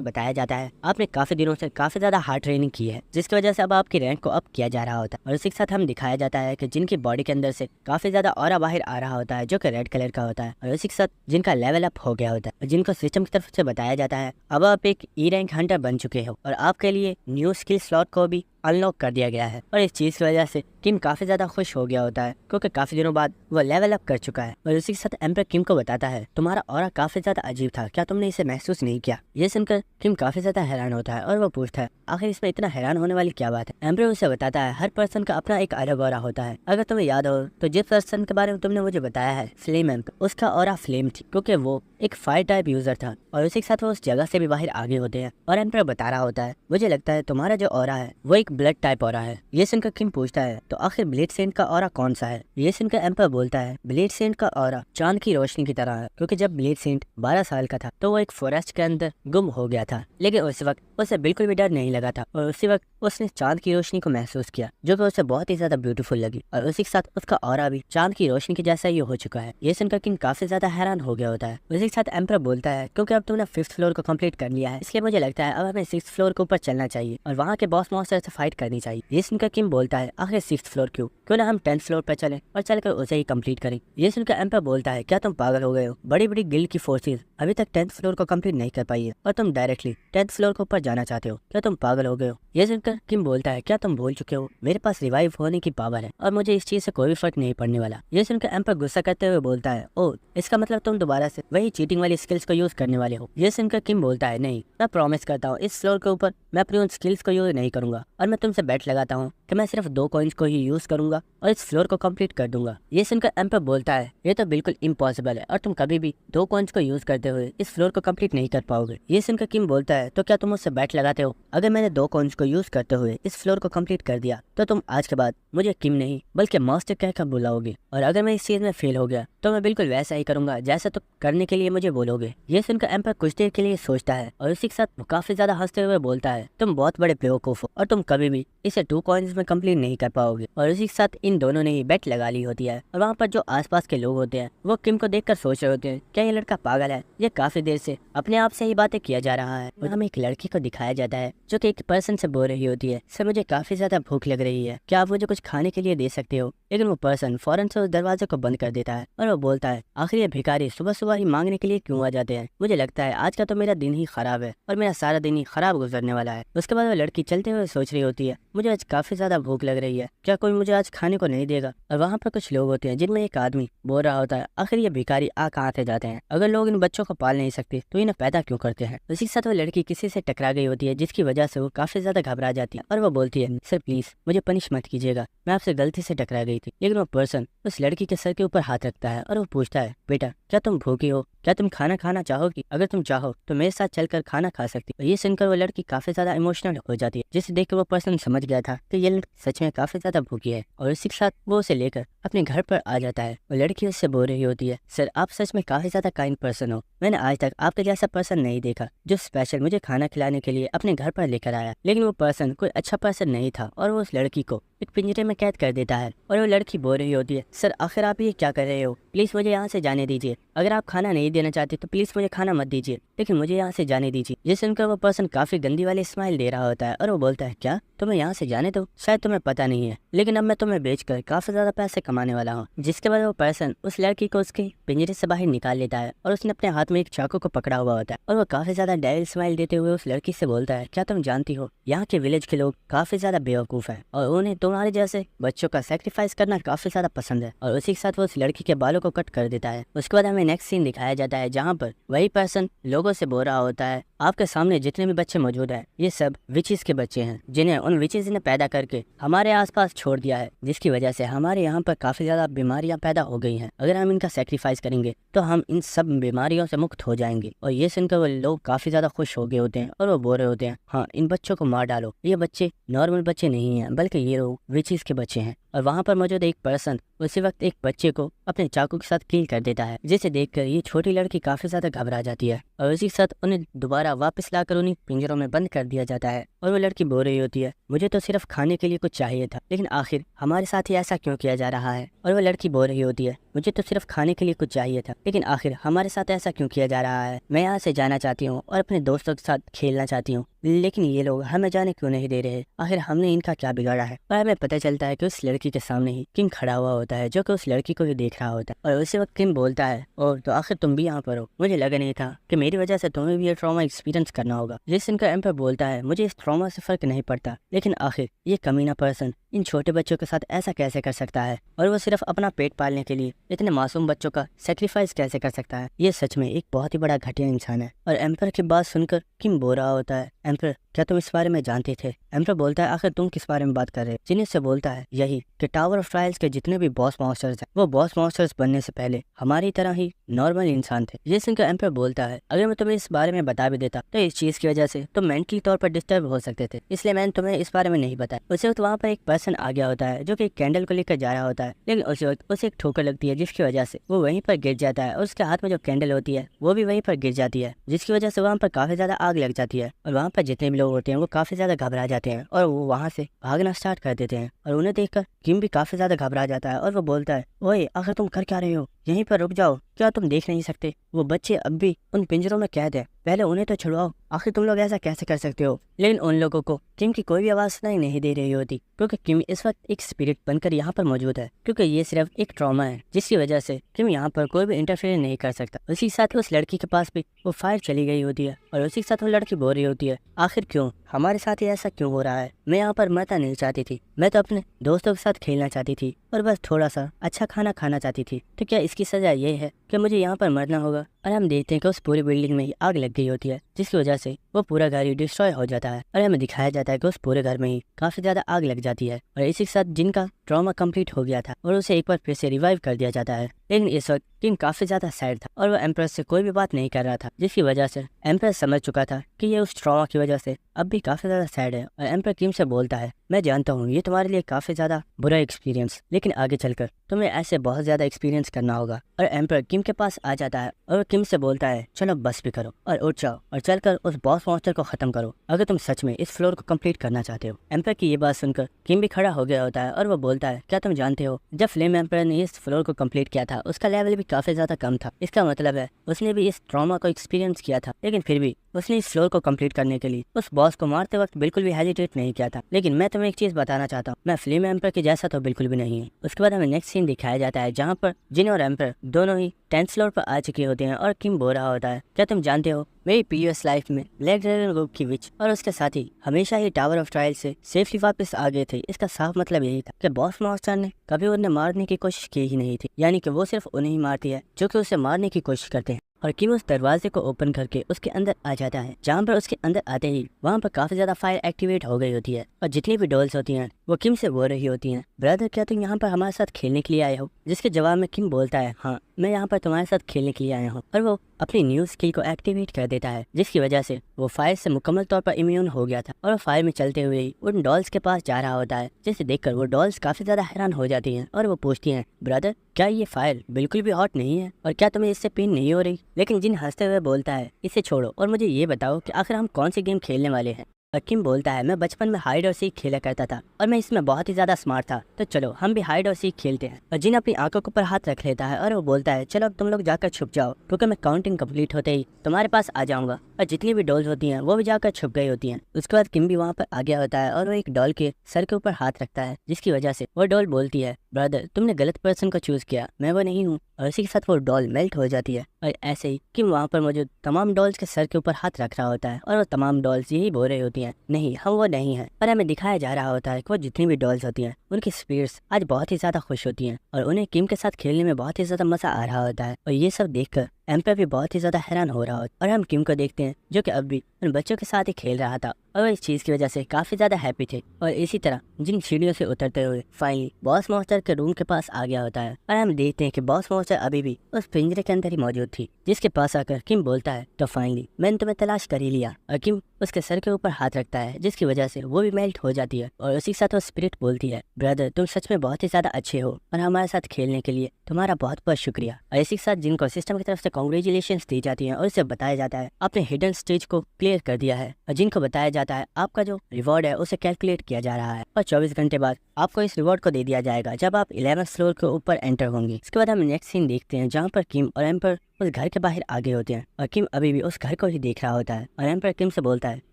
बताया जाता है, आपने काफी दिनों से काफी ज्यादा हार्ड ट्रेनिंग की है जिसकी वजह से अब आपकी रैंक को अप किया जा रहा होता है। और उसी के साथ हम दिखाया जाता है कि जिनकी बॉडी के अंदर से काफी ज्यादा ऑरा बाहर आ रहा होता है जो कि रेड कलर का होता है और उसी के साथ जिनका लेवल अप हो गया होता है और जिनको सिस्टम की तरफ से बताया जाता है अब आप एक ई रैंक हंटर बन चुके हो और आपके लिए न्यू स्किल स्लॉट को भी अनलॉक कर दिया गया है। और इस चीज की वजह से किम काफी ज्यादा खुश हो गया होता है क्योंकि काफी दिनों बाद वो लेवल अप कर चुका है। और उसी के साथ एम्पर किम को बताता है, तुम्हारा ऑरा काफी ज्यादा अजीब था, क्या तुमने इसे महसूस नहीं किया। ये सुनकर किम काफी ज्यादा हैरान होता है और वो पूछता है, आखिर इसमें इतना हैरान होने वाली क्या बात है। एम्पर उसे बताता है, हर पर्सन का अपना एक अलग ऑरा होता है, अगर तुम्हें याद हो तो जिस पर्सन के बारे में तुमने मुझे बताया है फ्लेम एम्पर, उसका ऑरा फ्लेम थी क्योंकि वो एक फायर टाइप यूजर था और उसी के साथ वो उस जगह से भी बाहर आगे होते हैं। और एम्पर बता रहा होता है, मुझे लगता है तुम्हारा जो ऑरा है वो एक ब्लड टाइप ऑरा है। ये सुनकर किम पूछता है, तो आखिर ब्लेड सेंट का ऑरा कौन सा है। ये सुनकर एम्पर बोलता है, ब्लेड सेंट का ऑरा चांद की रोशनी की तरह है क्योंकि जब ब्लेड सेंट 12 साल का था तो वो एक फॉरेस्ट के अंदर गुम हो गया था, लेकिन उस वक्त उसे बिल्कुल भी डर नहीं लगा था और उसी वक्त उसने चांद की रोशनी को महसूस किया जो कि उसे बहुत ही ज्यादा ब्यूटीफुल लगी और उसी के साथ उसका ऑरा भी चांद की रोशनी के जैसा ही हो चुका है। ये सुनकर किम काफी ज्यादा हैरान हो गया होता है। उसी के साथ एम्पर बोलता है, क्योंकि अब तुमने 5th फ्लोर को कंप्लीट कर लिया है इसलिए मुझे लगता है अब हमें 6th फ्लोर के ऊपर चलना चाहिए और वहाँ के बॉस मॉन्स्टर से फाइट करनी चाहिए। ये सुनकर किम बोलता है, आखिर 6th फ्लोर क्यों ना हम 10th फ्लोर पर चलें और चलकर उसे ही कंप्लीट करें। ये सुनकर एम्पर बोलता है, क्या तुम पागल हो गए हो, बड़ी बड़ी गिल्ड की फोर्सेज अभी तक 10th फ्लोर को कंप्लीट नहीं कर पाई है और तुम डायरेक्टली 10th फ्लोर के ऊपर जाना चाहते हो, क्या तुम पागल हो गए हो। ये सुनकर किम बोलता है, क्या तुम भूल चुके हो, मेरे पास रिवाइव होने की पावर है और मुझे इस चीज से कोई फर्क नहीं पड़ने वाला। ये सुनकर एम्पर गुस्सा करते हुए बोलता है, ओ इसका मतलब तुम दोबारा से वही चीटिंग वाली स्किल्स को यूज करने वाले हो। ये सुनकर किम बोलता है, नहीं, मैं प्रॉमिस करता हूँ इस फ्लोर के ऊपर मैं अपनी उन स्किल्स को यूज नहीं करूंगा और मैं तुमसे बेट लगाता हूँ कि मैं सिर्फ 2 कॉइन्स को ही यूज करूंगा और इस फ्लोर को कंप्लीट कर दूंगा। ये सुनकर एम्पर बोलता है, ये तो बिल्कुल इम्पॉसिबल है और तुम कभी भी 2 कॉइन्स को यूज करते हुए इस फ्लोर को कंप्लीट नहीं कर पाओगे। ये सुनकर किम बोलता है, तो क्या तुम मुझसे बैट लगाते हो, अगर मैंने 2 कॉइन्स को यूज करते हुए इस फ्लोर को कंप्लीट कर दिया तो तुम आज के बाद मुझे किम नहीं बल्कि मास्टर कहकर बुलाओगे, और अगर मैं इस चीज में फेल हो गया तो मैं बिल्कुल वैसा ही करूंगा जैसा तुम करने के लिए मुझे बोलोगे। ये सुनकर एम्पर कुछ देर के लिए सोचता है और उसी के साथ वो काफी ज्यादा हंसते हुए बोलता है, तुम बहुत बड़े बेवकूफ हो और तुम कभी भी इसे 2 कॉइन्स में कंप्लीट नहीं कर पाओगे। और उसी के साथ इन दोनों ने ही बेट लगा ली होती है और वहाँ पर जो आसपास के लोग होते हैं वो किम को देखकर सोच रहे होते हैं, क्या ये लड़का पागल है, ये काफी देर से अपने आप से ही बातें किया जा रहा है। और हमें एक लड़की को दिखाया जाता है जो कि एक पर्सन से बोल रही होती है, सर मुझे काफी ज्यादा भूख लग रही है, क्या आप मुझे कुछ खाने के लिए दे सकते हो। लेकिन वो पर्सन फौरन से उस दरवाजे को बंद कर देता है और वो बोलता है, आखिर ये भिखारी सुबह सुबह ही मांगने के लिए क्यों आ जाते हैं, मुझे लगता है आज का तो मेरा दिन ही खराब है और मेरा सारा दिन ही खराब गुजरने वाला है। उसके बाद वो लड़की चलते हुए सोच रही होती है, मुझे आज काफी ज्यादा भूख लग रही है, क्या कोई मुझे आज खाने को नहीं देगा। और वहाँ पर कुछ लोग होते हैं जिनमें एक आदमी बोल रहा होता है, आखिर ये भिखारी आ कहाँ से जाते हैं, अगर लोग इन बच्चों को पाल नहीं सकते तो इन्हें पैदा क्यों करते हैं। उसी के साथ वो लड़की किसी से टकरा गई होती है जिसकी वजह से वो काफी ज्यादा घबरा जाती है और वो बोलती है, सर प्लीज मुझे पनिश मत कीजिएगा, मैं आपसे गलती से टकरा गई थी। लेकिन वो पर्सन उस लड़की के सर के ऊपर हाथ रखता है और वो पूछता है, बेटा क्या तुम भूखी हो, क्या तुम खाना खाना चाहोगी, अगर तुम चाहो तो मेरे साथ चलकर खाना खा सकती हो। ये सुनकर वो लड़की काफी ज्यादा इमोशनल हो जाती है, जिसे देख कर वो पर्सन समझ गया था कि ये लड़की सच में काफी ज्यादा भूखी है और इसी के साथ वो उसे लेकर अपने घर पर आ जाता है। वो लड़की उससे बोल रही होती है, सर आप सच में काफी ज्यादा काइंड पर्सन हो, मैंने आज तक आपके जैसा पर्सन नहीं देखा जो स्पेशल मुझे खाना खिलाने के लिए अपने घर पर लेकर आया। लेकिन वो पर्सन कोई अच्छा पर्सन नहीं था और वो उस लड़की को एक पिंजरे में कैद कर देता है और वो लड़की बोल रही होती है, सर आखिर आप ये क्या कर रहे हो, प्लीज मुझे यहाँ से जाने दीजिए, अगर आप खाना नहीं देना चाहते तो प्लीज मुझे खाना मत दीजिए, लेकिन मुझे यहाँ से जाने दीजिए। ये सुनकर वो पर्सन काफी गंदी वाली स्माइल दे रहा होता है और वो बोलता है, क्या तुम्हें यहाँ से जाने दो, शायद तुम्हें पता नहीं है लेकिन अब मैं तुम्हें बेचकर काफी ज्यादा पैसे कमाने वाला हूँ। जिसके बाद वो पर्सन उस लड़की को उसके पिंजरे से बाहर निकाल लेता है और उसने अपने हाथ में एक चाकू को पकड़ा हुआ होता है और वो काफी ज्यादा डायल स्माइल देते हुए उस लड़की से बोलता है, क्या तुम जानती हो यहाँ के विलेज के लोग काफी ज्यादा बेवकूफ है और उन्हें तुम्हारे जैसे बच्चों का सेक्रीफाइस करना काफी ज्यादा पसंद है। और उसी के साथ वो उस लड़की के बालों को कट कर देता है। उसके बाद हमें नेक्स्ट सीन दिखाया जाता है जहाँ पर वही पर्सन लोगों से बोल रहा होता है, आपके सामने जितने भी बच्चे मौजूद हैं ये सब विचेस के बच्चे हैं जिन्हें उन विचेस ने पैदा करके हमारे आसपास छोड़ दिया है, जिसकी वजह से हमारे यहाँ पर काफी ज्यादा बीमारियां पैदा हो गई हैं। अगर हम इनका सेक्रीफाइस करेंगे तो हम इन सब बीमारियों से मुक्त हो जाएंगे। और ये सुनकर वो लोग काफी ज्यादा खुश हो गए होते हैं और वो बोल रहे होते हैं, हाँ इन बच्चों को मार डालो, ये बच्चे नॉर्मल बच्चे नहीं हैं बल्कि ये लोग विचेस के बच्चे हैं। और वहाँ पर मौजूद एक पर्सन उसी वक्त एक बच्चे को अपने चाकू के साथ किल कर देता है, जिसे देखकर ये छोटी लड़की काफी ज्यादा घबरा जाती है और उसी के साथ उन्हें दोबारा वापस लाकर उन्हें पिंजरों में बंद कर दिया जाता है। और वो लड़की बोल रही होती है, मुझे तो सिर्फ खाने के लिए कुछ चाहिए था लेकिन आखिर हमारे साथ ही ऐसा क्यों किया जा रहा है। और वो लड़की बोल रही होती है, मुझे तो सिर्फ खाने के लिए कुछ चाहिए था लेकिन आखिर हमारे साथ ऐसा क्यों किया जा रहा है, मैं यहाँ से जाना चाहती हूँ और अपने दोस्तों के साथ खेलना चाहती हूँ लेकिन ये लोग हमें जाने क्यों नहीं दे रहे, आखिर हमने इनका क्या बिगाड़ा है। और हमें पता चलता है कि उस लड़की के सामने ही किम खड़ा हुआ होता है जो कि उस लड़की को ही देख रहा होता है। और उसी वक्त किम बोलता है, और तो आखिर तुम भी यहाँ पर हो, मुझे लगा नहीं था कि मेरी वजह से तुम्हें भी ये ट्रॉमा एक्सपीरियंस करना होगा। जिस इनका एम्पर बोलता है, मुझे इस ट्रॉमा से फर्क नहीं पड़ता लेकिन आखिर ये कमीना पर्सन इन छोटे बच्चों के साथ ऐसा कैसे कर सकता है और वो सिर्फ अपना पेट पालने के लिए इतने मासूम बच्चों का सेक्रीफाइस कैसे कर सकता है। ये सच में एक बहुत ही बड़ा घटिया इंसान है। और एम्पर की बात सुनकर किम बोल रहा होता है, एम्पर क्या तुम इस बारे में जानते थे। एम्पर बोलता है, आखिर तुम किस बारे में बात कर रहे हो। जिनिस से बोलता है, यही कि टावर ऑफ ट्रायल्स के जितने भी बॉस मॉन्स्टर्स हैं वो बॉस मॉन्स्टर्स बनने से पहले हमारी तरह ही नॉर्मल इंसान थे। ये सुनकर एम्पर बोलता है, अगर मैं तुम्हें इस बारे में बता भी देता तो इस चीज की वजह से तुम मेंटली तौर पर डिस्टर्ब हो सकते थे, इसलिए मैंने तुम्हें इस बारे में नहीं बताया। उसी वक्त वहाँ पर एक पर्सन आ गया होता है जो कि एक कैंडल को लेकर जा रहा होता है, लेकिन उसी वक्त उसे एक ठोकर लगती है जिसकी वजह से वो वहीं पर गिर जाता है और उसके हाथ में जो कैंडल होती है वो भी वहीं पर गिर जाती है, जिसकी वजह से वहाँ पर काफी ज्यादा आग लग जाती है। और वहाँ पर जितने भी लोग होते हैं वो काफी ज्यादा घबरा जाते हैं और वो वहाँ से भागना स्टार्ट कर देते हैं। और उन्हें देखकर किम भी काफी ज्यादा घबरा जाता है और वो बोलता है, ओए आखिर तुम कर क्या रहे हो, यहीं पर रुक जाओ, क्या तुम देख नहीं सकते वो बच्चे अब भी उन पिंजरों में कैद है, पहले उन्हें तो छुड़वाओ, आखिर तुम लोग ऐसा कैसे कर सकते हो। लेकिन उन लोगों को किम की कोई भी आवाज सुनाई नहीं दे रही होती, क्योंकि किम इस वक्त एक स्पिरिट बनकर यहाँ पर मौजूद है, क्योंकि ये सिर्फ एक ट्रॉमा है जिसकी वजह से किम यहाँ पर कोई भी इंटरफेयर नहीं कर सकता। उसी के साथ उस लड़की के पास भी वो फायर चली गई होती है और उसी के साथ वो लड़की बोल रही होती है, आखिर क्यों हमारे साथ ही ऐसा क्यों हो रहा है, मैं यहाँ पर मरना नहीं चाहती थी, मैं तो अपने दोस्तों के साथ खेलना चाहती थी और बस थोड़ा सा अच्छा खाना खाना चाहती थी, तो क्या इसकी सजा ये है कि मुझे यहाँ पर मरना होगा। और हम देखते हैं कि उस पूरी बिल्डिंग में ही आग लग गई होती है, जिसकी वजह से वो पूरा घर ही डिस्ट्रॉय हो जाता है और हमें दिखाया जाता है कि उस पूरे घर में ही काफी ज्यादा आग लग जाती है और इसी के साथ जिनका ट्रॉमा कंप्लीट हो गया था और उसे एक बार फिर से रिवाइव कर दिया जाता है। लेकिन इस वक्त किम काफी ज्यादा सैड था और वो एम्प्रेस से कोई भी बात नहीं कर रहा था, जिसकी वजह से एम्प्रेस समझ चुका था कि ये उस ट्रॉमा की वजह से अब भी काफी ज्यादा सैड है। और एम्प्रेस किम से बोलता है, मैं जानता हूँ ये तुम्हारे लिए काफी ज्यादा बुरा एक्सपीरियंस, लेकिन आगे चलकर तुम्हें ऐसे बहुत ज्यादा एक्सपीरियंस करना होगा। और एम्प्रेस किम के पास आ जाता है और किम से बोलता है, चलो बस भी करो और उठ जाओ और चलकर उस बॉस मॉन्स्टर को खत्म करो, अगर तुम सच में इस फ्लोर को कंप्लीट करना चाहते हो। एम्प्रेस की ये बात सुनकर किम भी खड़ा हो गया होता है और वो बोलता है, क्या तुम जानते हो जब फ्लेम एम्प्रेस ने इस फ्लोर को कंप्लीट किया था उसका लेवल भी काफी ज्यादा कम था, इसका मतलब है उसने भी इस ट्रॉमा को एक्सपीरियंस किया था, लेकिन फिर भी उसने इस फ्लोर को कंप्लीट करने के लिए उस बॉस को मारते वक्त बिल्कुल भी हेजिटेट नहीं किया था। लेकिन मैं तुम्हें एक चीज बताना चाहता हूँ, मैं फ्लेम एम्प्रेस के जैसा तो बिल्कुल भी नहीं है। उसके बाद हमें नेक्स्ट सीन दिखाया जाता है जहाँ पर जिन और एम्प्रेस दोनों ही 10th फ्लोर पर आ चुके होते हैं और किम बोल रहा होता है, क्या तुम जानते हो मेरी प्रीवियस लाइफ में ब्लैक ड्रैगन ग्रुप की विच और उसके साथी हमेशा ही टावर ऑफ ट्रायल से सेफली वापस आ गए थे। इसका साफ मतलब यही था कि बॉस मॉन्स्टर ने कभी उन्हें मारने की कोशिश की ही नहीं थी, यानी कि वो सिर्फ उन्हें ही मारती है जो कि उसे मारने की कोशिश करते हैं। और किम उस दरवाजे को ओपन करके उसके अंदर आ जाता है, जहाँ पर उसके अंदर आते ही वहाँ पर काफी ज्यादा फायर एक्टिवेट हो गई होती है और जितनी भी डॉल्स होती हैं वो किम से बोल रही होती हैं, ब्रदर क्या तुम यहाँ पर हमारे साथ खेलने के लिए आए हो। जिसके जवाब में किम बोलता है, हाँ मैं यहाँ पर तुम्हारे साथ खेलने के लिए आया हूँ। और वो अपनी न्यू स्किल को एक्टिवेट कर देता है, जिसकी वजह से वो फायर से मुकम्मल तौर पर इम्यून हो गया था और वो फायर में चलते हुए ही उन डॉल्स के पास जा रहा होता है, जिसे देखकर वो डॉल्स काफी ज्यादा हैरान हो जाती हैं और वो पूछती हैं, ब्रदर क्या ये फायर बिल्कुल भी हॉट नहीं है और क्या तुम्हें इससे पेन नहीं हो रही। लेकिन जिन हंसते हुए बोलता है, इसे छोड़ो और मुझे ये बताओ कि आखिर हम कौन सी गेम खेलने वाले हैं। और किम बोलता है, मैं बचपन में हाइड और सीख खेला करता था और मैं इसमें बहुत ही ज्यादा स्मार्ट था, तो चलो हम भी हाइड और सीख खेलते हैं। और जिन अपनी आंखों के ऊपर हाथ रख लेता है और वो बोलता है, चलो अब तुम लोग जाकर छुप जाओ, क्योंकि मैं काउंटिंग कंप्लीट होते ही तुम्हारे पास आ जाऊंगा। और जितनी भी डॉल्स होती हैं वो भी जाकर छुप गई होती हैं। उसके बाद किम भी वहाँ पर आ गया होता है और वो एक डॉल के सर के ऊपर हाथ रखता है, जिसकी वजह से वो डॉल बोलती है, ब्रदर तुमने गलत पर्सन को चूज किया, मैं वो नहीं हूँ। और इसी के साथ वो डॉल मेल्ट हो जाती है और ऐसे ही किम वहाँ पर मौजूद तमाम डॉल्स के सर के ऊपर हाथ रख रहा होता है और वो तमाम डॉल्स यही बोल रही होती हैं, नहीं हम वो नहीं है। और हमें दिखाया जा रहा होता है कि वो जितनी भी डॉल्स होती हैं उनकी स्पिरिट्स आज बहुत ही ज्यादा खुश होती हैं और उन्हें किम के साथ खेलने में बहुत ही ज्यादा मजा आ रहा होता है। और ये सब देखकर एम्पर भी बहुत ही ज्यादा हैरान हो रहा होता है और हम किम को देखते हैं जो कि अब भी उन बच्चों के साथ ही खेल रहा था और वो इस चीज की वजह से काफी ज्यादा हैप्पी थे। और इसी तरह जिन सीढ़ियों से उतरते हुए फाइनली बॉस मॉन्स्टर के रूम के पास आ गया होता है और हम देखते हैं कि बॉस मॉन्स्टर अभी भी उस पिंजरे के अंदर ही मौजूद थी, जिसके पास आकर किम बोलता है, तो फाइनली मैंने तुम्हें तलाश कर ही लिया। और किम उसके सर के ऊपर हाथ रखता है, जिसकी वजह से वो भी मेल्ट हो जाती है और उसी के साथ वो स्पिरिट बोलती है, ब्रदर तुम सच में बहुत ही ज्यादा अच्छे हो और हमारे साथ खेलने के लिए तुम्हारा बहुत बहुत शुक्रिया। और इसी के साथ जिनको सिस्टम की तरफ से कांग्रेचुलेशन दी जाती है और उसे बताया जाता है आपने हिडन स्टेज को क्लियर कर दिया है, और जिनको बताया जाता है आपका जो रिवॉर्ड है उसे कैलकुलेट किया जा रहा है और 24 घंटे बाद आपको इस रिवॉर्ड को दे दिया जाएगा जब आप 11th फ्लोर के ऊपर एंटर होंगे। इसके बाद हम नेक्स्ट सीन देखते हैं जहाँ पर किम और एम्पर उस घर के बाहर आगे होते हैं और किम अभी भी उस घर को ही देख रहा होता है और एम्पर किम से बोलता है,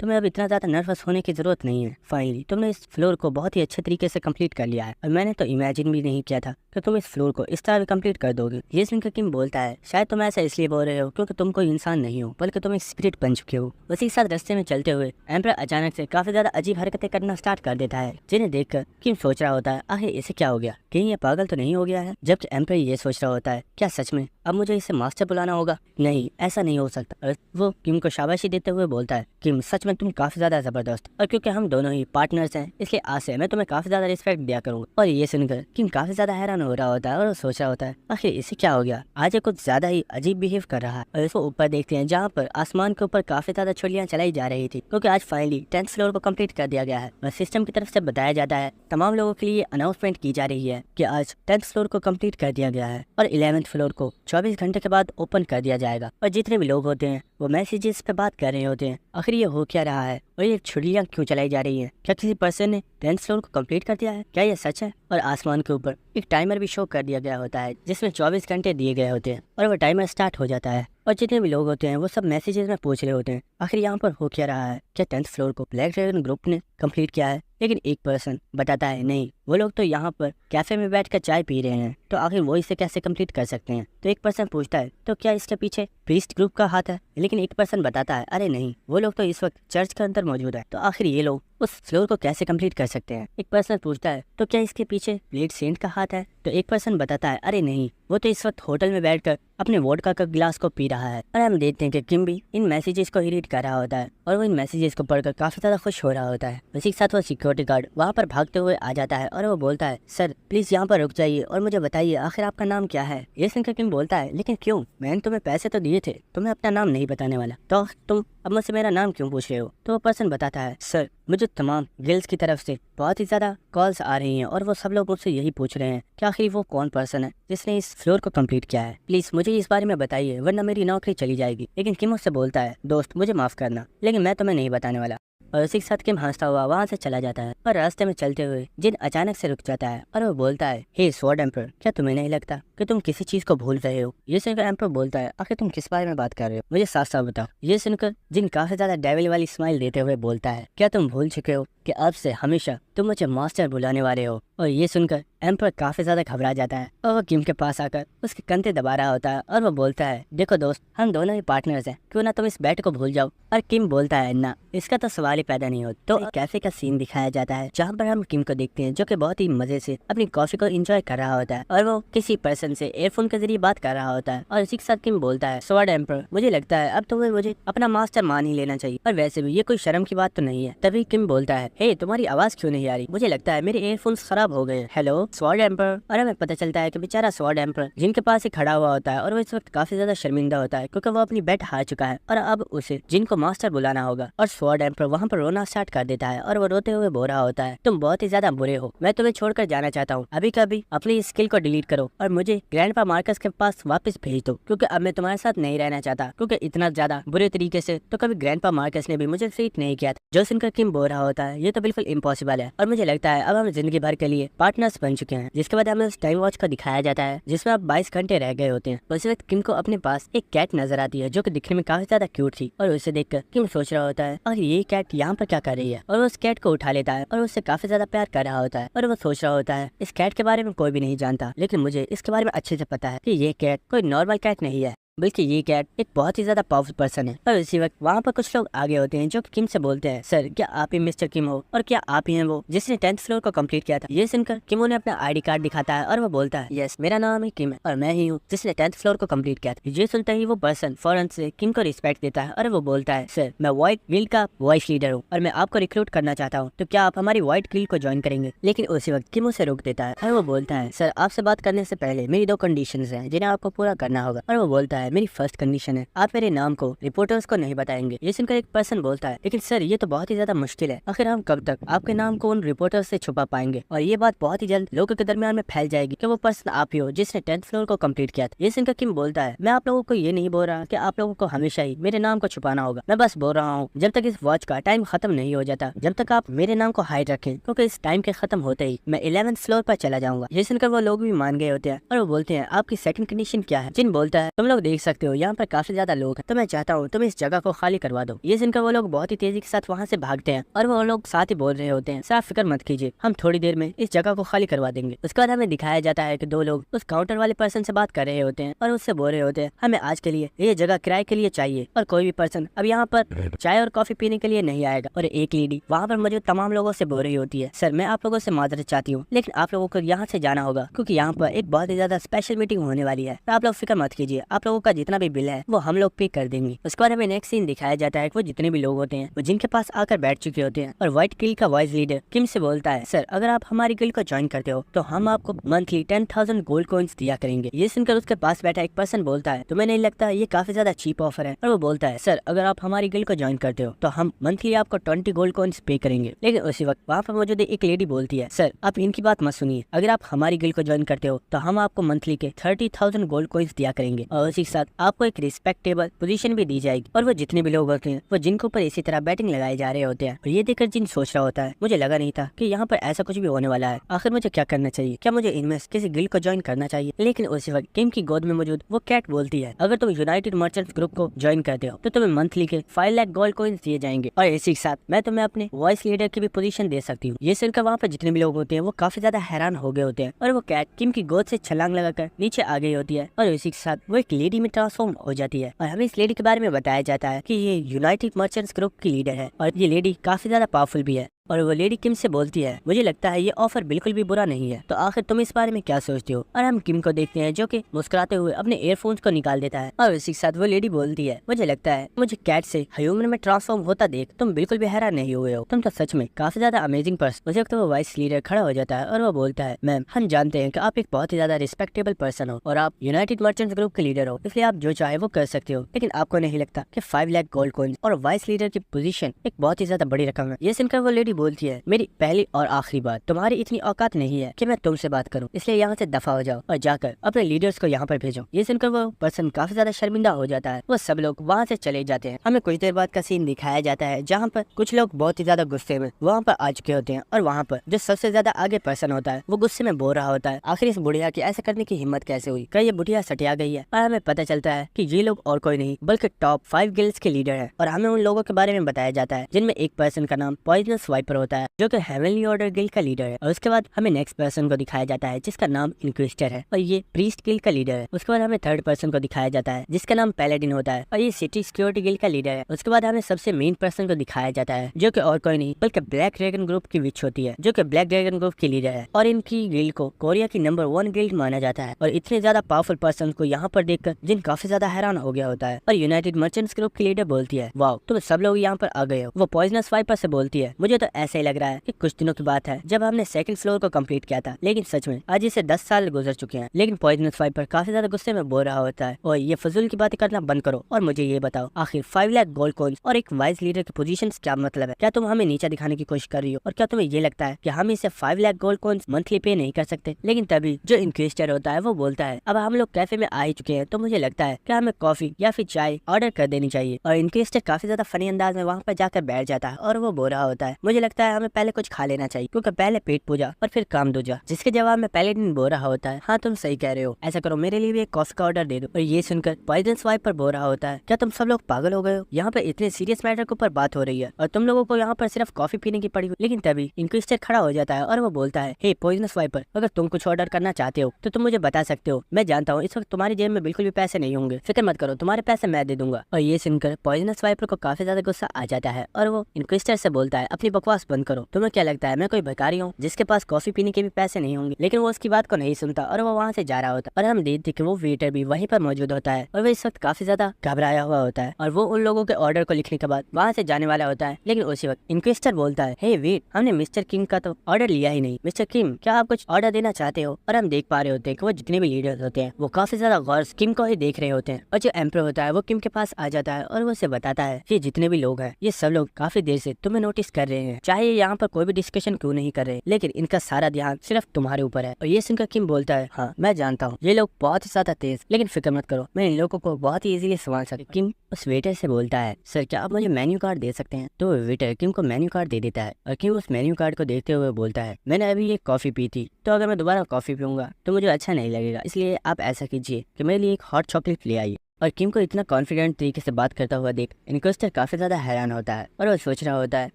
तुम्हें अब इतना ज्यादा नर्वस होने की जरूरत नहीं है, फाइनली तुमने इस फ्लोर को बहुत ही अच्छे तरीके से कंप्लीट कर लिया है और मैंने तो इमेजिन भी नहीं किया था कि तुम इस फ्लोर को इस तरह भी कंप्लीट कर दोगे। ये सुनकर किम बोलता है, शायद तुम ऐसा इसलिए बोल रहे हो क्योंकि तुम कोई इंसान नहीं हो बल्कि तुम एक स्पिरिट बन चुके हो। उसी के साथ रास्ते में चलते हुए एम्पर अचानक से काफी ज्यादा अजीब हरकतें करना स्टार्ट कर देता है, जिन्हें देखकर किम सोच रहा होता है आखिर इसे क्या हो गया, कहीं ये पागल तो नहीं हो गया है। जबकि एम्पर ये सोच रहा होता है, क्या सच में अब मुझे इसे मास्टर बुलाना होगा, नहीं ऐसा नहीं हो सकता। और वो किम को शाबाशी देते हुए बोलता है, किम सच में तुम काफी ज्यादा जबरदस्त, और क्योंकि हम दोनों ही पार्टनर्स हैं इसलिए आज से मैं तुम्हें काफी ज्यादा रिस्पेक्ट दिया करूंगा। और ये सुनकर किम काफी ज्यादा हैरान हो रहा होता है और वो सोच रहा होता है आखिर इसे क्या हो गया, आज ये कुछ ज्यादा ही अजीब बिहेव कर रहा है। और इसको ऊपर देखते हैं जहाँ पर आसमान के ऊपर काफी ज्यादा छुड़ियां चलाई जा रही थी, क्योंकि आज फाइनली 10th फ्लोर को कंप्लीट कर दिया गया है और सिस्टम की तरफ से बताया जाता है, तमाम लोगों के लिए अनाउंसमेंट की जा रही है कि आज 10th फ्लोर को कंप्लीट कर दिया गया है और 11th फ्लोर को 24 घंटे के बाद ओपन कर दिया जाएगा और जितने भी लोग होते हैं वो मैसेजेस पे बात कर रहे होते हैं आखिर ये हो क्या रहा है और ये छुट्टियां क्यों चलाई जा रही हैं। क्या किसी पर्सन ने 10th फ्लोर को कंप्लीट कर दिया है? क्या ये सच है? और आसमान के ऊपर एक टाइमर भी शो कर दिया गया होता है जिसमें 24 घंटे दिए गए होते हैं और वो टाइमर स्टार्ट हो जाता है और जितने भी लोग होते हैं वो सब मैसेजेस में पूछ रहे होते हैं आखिर यहाँ पर हो क्या रहा है। क्या 10th फ्लोर को ब्लैक ड्रैगन ग्रुप ने कंप्लीट किया है? लेकिन एक पर्सन बताता है नहीं, वो लोग तो यहाँ पर कैफे में बैठकर चाय पी रहे हैं, तो आखिर वो इसे कैसे कंप्लीट कर सकते हैं। तो एक पर्सन पूछता है तो क्या इसके पीछे प्रीस्ट ग्रुप का हाथ है? लेकिन एक पर्सन बताता है अरे नहीं, वो लोग तो इस वक्त चर्च के अंदर मौजूद है, तो आखिर ये लोग उस फ्लोर को कैसे कंप्लीट कर सकते हैं। एक पर्सन पूछता है तो क्या इसके पीछे ब्लेड सेंट का हाथ है? तो एक पर्सन बताता है अरे नहीं, वो तो इस वक्त होटल में बैठकर अपने वोडका का गिलास को पी रहा है। और हम देखते हैं कि किम भी इन मैसेजेस को रीड कर रहा होता है और वो इन मैसेजेस को पढ़कर काफी ज्यादा खुश हो रहा होता है। उसी के साथ वो सिक्योरिटी गार्ड वहाँ पर भागते हुए आ जाता है और वो बोलता है सर प्लीज यहाँ पर रुक जाइए और मुझे बताइए आखिर आपका नाम क्या है। ये सुनकर किम बोलता है लेकिन क्यों, मैंने तुम्हें पैसे तो दिए थे, तुम्हें अपना नाम नहीं बताने वाला, तो तुम अब मुझसे मेरा नाम क्यों पूछ रहे हो? तो वो पर्सन बताता है सर मुझे तमाम गर्ल्स की तरफ से बहुत ही ज्यादा कॉल्स आ रही हैं और वो सब लोग मुझसे यही पूछ रहे हैं कि आखिर वो कौन पर्सन है जिसने इस फ्लोर को कंप्लीट किया है, प्लीज मुझे इस बारे में बताइए वरना मेरी नौकरी चली जाएगी। लेकिन किम उससे बोलता है दोस्त मुझे माफ करना, लेकिन मैं तुम्हें नहीं बताने वाला। और उसी के साथ किम हंसता हुआ वहाँ से चला जाता है और रास्ते में चलते हुए जिन अचानक से रुक जाता है और वो बोलता है हे स्वॉर्ड एम्पर, क्या तुम्हें नहीं लगता कि तुम किसी चीज को भूल रहे हो? ये सुनकर एम्पर बोलता है आखिर तुम किस बारे में बात कर रहे हो, मुझे साफ साफ बताओ। ये सुनकर जिन काफी ज्यादा डेविल वाली स्माइल देते हुए बोलता है क्या तुम भूल चुके हो कि अब से हमेशा तुम मुझे मास्टर बुलाने वाले हो? और ये सुनकर एम्पर काफी ज्यादा घबरा जाता है और वो किम के पास आकर उसके कंधे दबा रहा होता है और वो बोलता है देखो दोस्त, हम दोनों ही पार्टनर्स हैं, क्यों ना तुम इस बैट को भूल जाओ। और किम बोलता है ना, इसका तो सवाल ही पैदा नहीं होता। तो एक कैफे का सीन दिखाया जाता है जहाँ पर हम किम को देखते हैं जो कि बहुत ही मजे से अपनी कॉफी को एंजॉय कर रहा होता है और वो किसी पर्सन से एयरफोन के जरिए बात कर रहा होता है। और इसी के साथ किम बोलता है स्वॉर्ड एम्पर, मुझे लगता है अब तुम्हें मुझे अपना मास्टर मान ही लेना चाहिए, और वैसे भी ये कोई शर्म की बात तो नहीं है। तभी किम बोलता है हे तुम्हारी आवाज क्यों नहीं आ रही, मुझे लगता है मेरे एयरफोन्स खराब हो गए। Hello sword emperor. और हमें पता चलता है कि बेचारा स्वॉर्ड एम्पर जिनके पास ही खड़ा हुआ होता है और वो इस वक्त काफी ज्यादा शर्मिंदा होता है क्योंकि वो अपनी बेट हार चुका है और अब उसे जिनको मास्टर बुलाना होगा। और स्वॉर्ड एम्पर वहाँ पर रोना स्टार्ट कर देता है और वो रोते हुए बोल रहा होता है तुम बहुत ही ज्यादा बुरे हो, मैं तुम्हें छोड़कर जाना चाहता हूँ, अभी कभी अपनी स्किल को डिलीट करो और मुझे ग्रैंडपा मार्कस के पास वापस भेज दो, क्योंकि अब मैं तुम्हारे साथ नहीं रहना चाहता, क्योंकि इतना ज्यादा बुरे तरीके से तो कभी ग्रैंडपा मार्कस ने भी मुझे ट्रीट नहीं किया था। जो सुनकर किम बोल रहा होता है ये तो बिल्कुल इम्पॉसिबल है और मुझे लगता है अब हम जिंदगी भर के लिए पार्टनर्स बन चुके हैं। जिसके बाद हमें उस टाइम वॉच को दिखाया जाता है जिसमें अब 22 घंटे रह गए होते हैं। उस वक्त किम को अपने पास एक कैट नजर आती है जो कि दिखने में काफी ज्यादा क्यूट थी और उसे देखकर किम सोच रहा होता है और ये कैट यहाँ पर क्या कर रही है, और वो उस कैट को उठा लेता है और उससे काफी ज्यादा प्यार कर रहा होता है। और वो सोच रहा होता है इस कैट के बारे में कोई भी नहीं जानता, लेकिन मुझे इसके बारे में अच्छे से पता है कि ये कैट कोई नॉर्मल कैट नहीं है, बल्कि ये कैट एक बहुत ही ज्यादा पावरफुल पर्सन है। और इसी वक्त वहाँ पर कुछ लोग आगे होते हैं जो किम से बोलते हैं सर क्या आप ही मिस्टर किम हो, और क्या आप ही हैं वो जिसने 10th फ्लोर को कंप्लीट किया था? ये सुनकर किम उन्हें अपना आईडी कार्ड दिखाता है और वो बोलता है यस मेरा नाम है किम है और मैं ही हूँ जिसने 10th फ्लोर को कंप्लीट किया था। ये सुनते ही वो पर्सन फौरन से किम को रिस्पेक्ट देता है और वो बोलता है सर मैं व्हाइट गिल्ड का वॉइस लीडर हूँ और मैं आपको रिक्रूट करना चाहता हूँ, तो क्या आप हमारी व्हाइट गिल्ड को ज्वाइन करेंगे? लेकिन उसी वक्त किम उसे रोक देता है और वो बोलता है सर आपसे बात करने से पहले मेरी 2 कंडीशंस हैं जिन्हें आपको पूरा करना होगा। और वो बोलता है मेरी फर्स्ट कंडीशन है आप मेरे नाम को रिपोर्टर्स को नहीं बताएंगे। ये सुनकर एक पर्सन बोलता है लेकिन सर ये तो बहुत ही ज्यादा मुश्किल है, आखिर हम कब तक आपके नाम को उन रिपोर्टर्स से छुपा पाएंगे, और ये बात बहुत ही जल्द लोगों के दरमियान में फैल जाएगी कि वो पर्सन आप ही हो जिसने 10th फ्लोर को कंप्लीट किया था। ये सुनकर किम बोलता है मैं आप लोगों को ये नहीं बोल रहा कि आप लोगों को हमेशा ही मेरे नाम को छुपाना होगा, मैं बस बोल रहा हूँ जब तक इस वॉच का टाइम खत्म नहीं हो जाता, जब तक आप मेरे नाम को हाइड रखें, क्योंकि इस टाइम के खत्म होते ही मैं 11th फ्लोर पर चला जाऊंगा। ये सुनकर वो लोग भी मान गए होते हैं और वो बोलते हैं आपकी सेकंड कंडीशन क्या है? जिन बोलता है तुम लोग देख सकते हो यहाँ पर काफी ज्यादा लोग हैं, तो मैं चाहता हूँ तुम इस जगह को खाली करवा दो। ये सुनकर वो लोग बहुत ही तेजी के साथ वहाँ से भागते हैं और वो लोग साथ ही बोल रहे होते हैं साफ फिक्र मत कीजिए, हम थोड़ी देर में इस जगह को खाली करवा देंगे। उसके बाद हमें दिखाया जाता है कि 2 लोग उस काउंटर वाले पर्सन से बात कर रहे होते हैं और उससे बोल रहे होते हैं हमें आज के लिए ये जगह किराए के लिए चाहिए और कोई भी पर्सन अब यहाँ पर चाय और कॉफी पीने के लिए नहीं आएगा। और एक लेडी वहाँ पर मौजूद तमाम लोगों से बोल रही होती है सर मैं आप लोगों से माजरत चाहती हूँ, लेकिन आप लोगों को यहाँ से जाना होगा क्योंकि यहाँ पर एक बहुत ही ज्यादा स्पेशल मीटिंग होने वाली है, तो आप लोग फिक्र मत कीजिए, आप लोगों का जितना भी बिल है वो हम लोग पे कर देंगे। उसके बाद हमें नेक्स्ट सीन दिखाया जाता है कि वो जितने भी लोग होते हैं वो जिनके पास आकर बैठ चुके होते हैं और व्हाइट गिल्ड का वॉइस लीडर किम से बोलता है सर अगर आप हमारी गिल्ड को ज्वाइन करते हो तो हम आपको मंथली 10,000 गोल्ड कॉइन्स दिया करेंगे। ये सुनकर उसके पास बैठा एक पर्सन बोलता है तुम्हें नहीं लगता ये काफी ज्यादा चीप ऑफर है? और वो बोलता है सर अगर आप हमारी गिल्ड को ज्वाइन करते हो तो हम मंथली आपको 20 गोल्ड कॉइन्स पे करेंगे। लेकिन उसी वक्त वहाँ पर मौजूद एक लेडी बोलती है सर आप इनकी बात मत सुनिए, अगर आप हमारी गिल्ड को ज्वाइन करते हो तो हम आपको मंथली के 30,000 गोल्ड कॉइन्स दिया करेंगे। और उसी के ही साथ आपको एक रिस्पेक्टेबल पोजीशन भी दी जाएगी और वो जितने भी लोग होते हैं वो जिनके ऊपर इसी तरह बैटिंग लगाए जा रहे होते हैं। और ये देखकर जिन सोच रहा होता है मुझे लगा नहीं था कि यहाँ पर ऐसा कुछ भी होने वाला है, आखिर मुझे क्या करना चाहिए, क्या मुझे इनमें किसी गिल्ड को ज्वाइन करना चाहिए। लेकिन उसी वक्त किम की गोद में मौजूद वो कैट बोलती है अगर तुम यूनाइटेड मर्चेंट्स ग्रुप को ज्वाइन करते हो तो तुम्हें मंथली के 5 लाख गोल्ड कॉइंस दिए जाएंगे और इसी के साथ मैं तुम्हें अपने वॉइस लीडर की भी पोजीशन दे सकती हूँ। ये सुनकर वहाँ पर जितने भी लोग होते हैं वो काफी ज्यादा हैरान हो गए होते हैं और वो कैट किम की गोद से छलांग लगाकर नीचे आ गई होती है और इसी के साथ वो एक लेडी में ट्रांसफॉर्म हो जाती है। और हमें इस लेडी के बारे में बताया जाता है कि ये यूनाइटेड मर्चेंट्स ग्रुप की लीडर है और ये लेडी काफी ज्यादा पावरफुल भी है। और वो लेडी किम से बोलती है मुझे लगता है ये ऑफर बिल्कुल भी बुरा नहीं है, तो आखिर तुम इस बारे में क्या सोचते हो। और हम किम को देखते हैं जो कि मुस्कुराते हुए अपने एयरफोन्स को निकाल देता है और इसी के साथ वो लेडी बोलती है मुझे लगता है मुझे कैट से ह्यूमन में ट्रांसफॉर्म होता देख तुम बिल्कुल भी हैरान नहीं हुए हो, तुम तो सच में काफी ज्यादा अमेजिंग पर्सन। उस वक्त वो वाइस लीडर खड़ा हो जाता है और वो बोलता है मैम हम जानते हैं कि आप एक बहुत ही ज्यादा रिस्पेक्टेबल पर्सन हो और आप यूनाइटेड मर्चेंट्स ग्रुप के लीडर हो, इसलिए आप जो चाहे वो कर सकते हो, लेकिन आपको नहीं लगता कि 5 लाख गोल्ड कॉइंस और वाइस लीडर की पोजीशन एक बहुत ही ज्यादा बड़ी रकम है। ये सुनकर वो लेडी बोलती है मेरी पहली और आखिरी बात, तुम्हारी इतनी औकात नहीं है कि मैं तुमसे बात करूं, इसलिए यहाँ से दफा हो जाओ और जाकर अपने लीडर्स को यहाँ पर भेजो। ये सुनकर वो पर्सन काफी ज्यादा शर्मिंदा हो जाता है, वो सब लोग वहाँ से चले जाते हैं। हमें कुछ देर बाद का सीन दिखाया जाता है जहाँ पर कुछ लोग बहुत ही ज्यादा गुस्से में वहाँ पर आ चुके होते हैं और वहाँ पर जो सबसे ज्यादा आगे पर्सन होता है वो गुस्से में बोल रहा होता है आखिर इस बुढ़िया की ऐसे करने की हिम्मत कैसे हुई, क्या ये बुढ़िया सटिया गई है। और हमें पता चलता है कि ये लोग और कोई नहीं बल्कि टॉप 5 गिल्ड्स के लीडर है और हमें उन लोगों के बारे में बताया जाता है जिनमें एक पर्सन का नाम पॉइजनस वाइपर होता है जो कि हेवनली ऑर्डर गिल्ड का लीडर है। और उसके बाद हमें नेक्स्ट पर्सन को दिखाया जाता है जिसका नाम इंक्विजिटर है और ये प्रीस्ट गिल्ड का लीडर है। उसके बाद हमें थर्ड पर्सन को दिखाया जाता है जिसका नाम पैलेडिन होता है और ये सिटी सिक्योरिटी गिल्ड का लीडर है। उसके बाद हमें सबसे मेन पर्सन को दिखाया जाता है जो कि और कोई नहीं बल्कि ब्लैक ड्रैगन ग्रुप की विच होती है जो कि ब्लैक ड्रैगन ग्रुप की लीडर है और इनकी गिल्ड को कोरिया की नंबर 1 गिल्ड माना जाता है। और इतने ज्यादा पावरफुल पर्सन को यहाँ पर देखकर जिन काफी ज्यादा हैरान हो गया होता है और यूनाइटेड मर्चेंट्स ग्रुप की लीडर बोलती है वाओ तुम सब लोग यहाँ पर आ गए हो। वो पॉइजनस वाइपर से बोलती है मुझे तो ऐसा ही लग रहा है कि कुछ दिनों की बात है जब हमने सेकंड फ्लोर को कंप्लीट किया था, लेकिन सच में आज इसे 10 साल गुजर चुके हैं। लेकिन पॉइजनस वाइपर काफी ज्यादा गुस्से में बोल रहा होता है और ये फजूल की बातें करना बंद करो और मुझे ये बताओ आखिर 5 लाख गोल्ड कॉइंस और एक वाइस लीडर की पोजीशन क्या मतलब है, क्या तुम हमें नीचा दिखाने की कोशिश कर रही हो और क्या तुम्हें ये लगता है कि हम इसे 5 लाख गोल्ड कॉइंस मंथली पे नहीं कर सकते। लेकिन तभी जो इंक्विजिटर होता है वो बोलता है अब हम लोग कैफे में आ ही चुके हैं तो मुझे लगता है कि हमें कॉफी या फिर चाय ऑर्डर कर देनी चाहिए। और इंक्विजिटर काफी ज्यादा फनी अंदाज में वहाँ पर जाकर बैठ जाता है और वो बोल रहा होता है मुझे लगता है हमें पहले कुछ खा लेना चाहिए क्योंकि पहले पेट पूजा और फिर काम दूजा। जिसके जवाब में पैलेडिन बोल रहा होता है हाँ तुम सही कह रहे हो, ऐसा करो मेरे लिए भी एक कॉफी का ऑर्डर दे दो। और ये सुनकर पॉइजनस वाइपर बोल रहा होता है क्या तुम सब लोग पागल हो गए हो, यहाँ पे इतने सीरियस मैटर के ऊपर बात हो रही है और तुम लोगों को यहाँ पर सिर्फ कॉफी पीने की पड़ी हुई। लेकिन तभी इंक्विजिटर खड़ा हो जाता है और वो बोलता है हे पॉइजनस वाइपर अगर तुम कुछ ऑर्डर करना चाहते हो तो तुम मुझे बता सकते हो, मैं जानता हूँ इस वक्त तुम्हारी जेब में बिल्कुल भी पैसे नहीं होंगे, फिक्र मत करो तुम्हारे पैसे मैं दे दूंगा। और ये सुनकर पॉइजनस वाइपर को काफी ज्यादा गुस्सा आ जाता है और वो इंक्विजिटर से बोलता है अपनी बकवास बंद करो, तुम्हें क्या लगता है मैं कोई भिखारी हूँ जिसके पास कॉफी पीने के भी पैसे नहीं होंगे। लेकिन वो उसकी बात को नहीं सुनता और वो वहाँ से जा रहा होता है और हम देखते कि वो वेटर भी वहीं पर मौजूद होता है और वो इस वक्त काफी ज्यादा घबराया हुआ होता है और वो उन लोगों के ऑर्डर को लिखने के बाद वहाँ से जाने वाला होता है। लेकिन उसी वक्त इंक्विजिटर बोलता है हे वेट हमने मिस्टर किंग का तो ऑर्डर लिया ही नहीं, मिस्टर किंग क्या आप कुछ ऑर्डर देना चाहते हो। और हम देख पा रहे होते हैं कि वो जितने भी लीडर्स होते हैं वो काफी ज्यादा गौर से किम को ही देख रहे होते हैं और जो एम्पर होता है वो किम के पास आ जाता है और वो उसे बताता है कि जितने भी लोग हैं ये सब लोग काफी देर से तुम्हें नोटिस कर रहे हैं, चाहे यहाँ पर कोई भी डिस्कशन क्यों नहीं कर रहे, लेकिन इनका सारा ध्यान सिर्फ तुम्हारे ऊपर है। और ये सुनकर किम बोलता है हाँ मैं जानता हूँ ये लोग बहुत ही ज्यादा तेज, लेकिन फिक्र मत करो मैं इन लोगों को बहुत ही इजीली संभाल सकता। किम उस वेटर से बोलता है सर क्या आप मुझे मेन्यू कार्ड दे सकते हैं। तो वेटर किम को मेन्यू कार्ड दे देता है और किम उस मेन्यू कार्ड को देखते हुए बोलता है मैंने अभी एक कॉफी पी थी तो अगर मैं दोबारा कॉफी पीऊंगा तो मुझे अच्छा नहीं लगेगा, इसलिए आप ऐसा कीजिए कि मेरे लिए एक हॉट चॉकलेट ले आइए। और किम को इतना कॉन्फिडेंट तरीके से बात करता हुआ देख इंक्विजिटर काफी ज्यादा हैरान होता है और वो सोच रहा होता है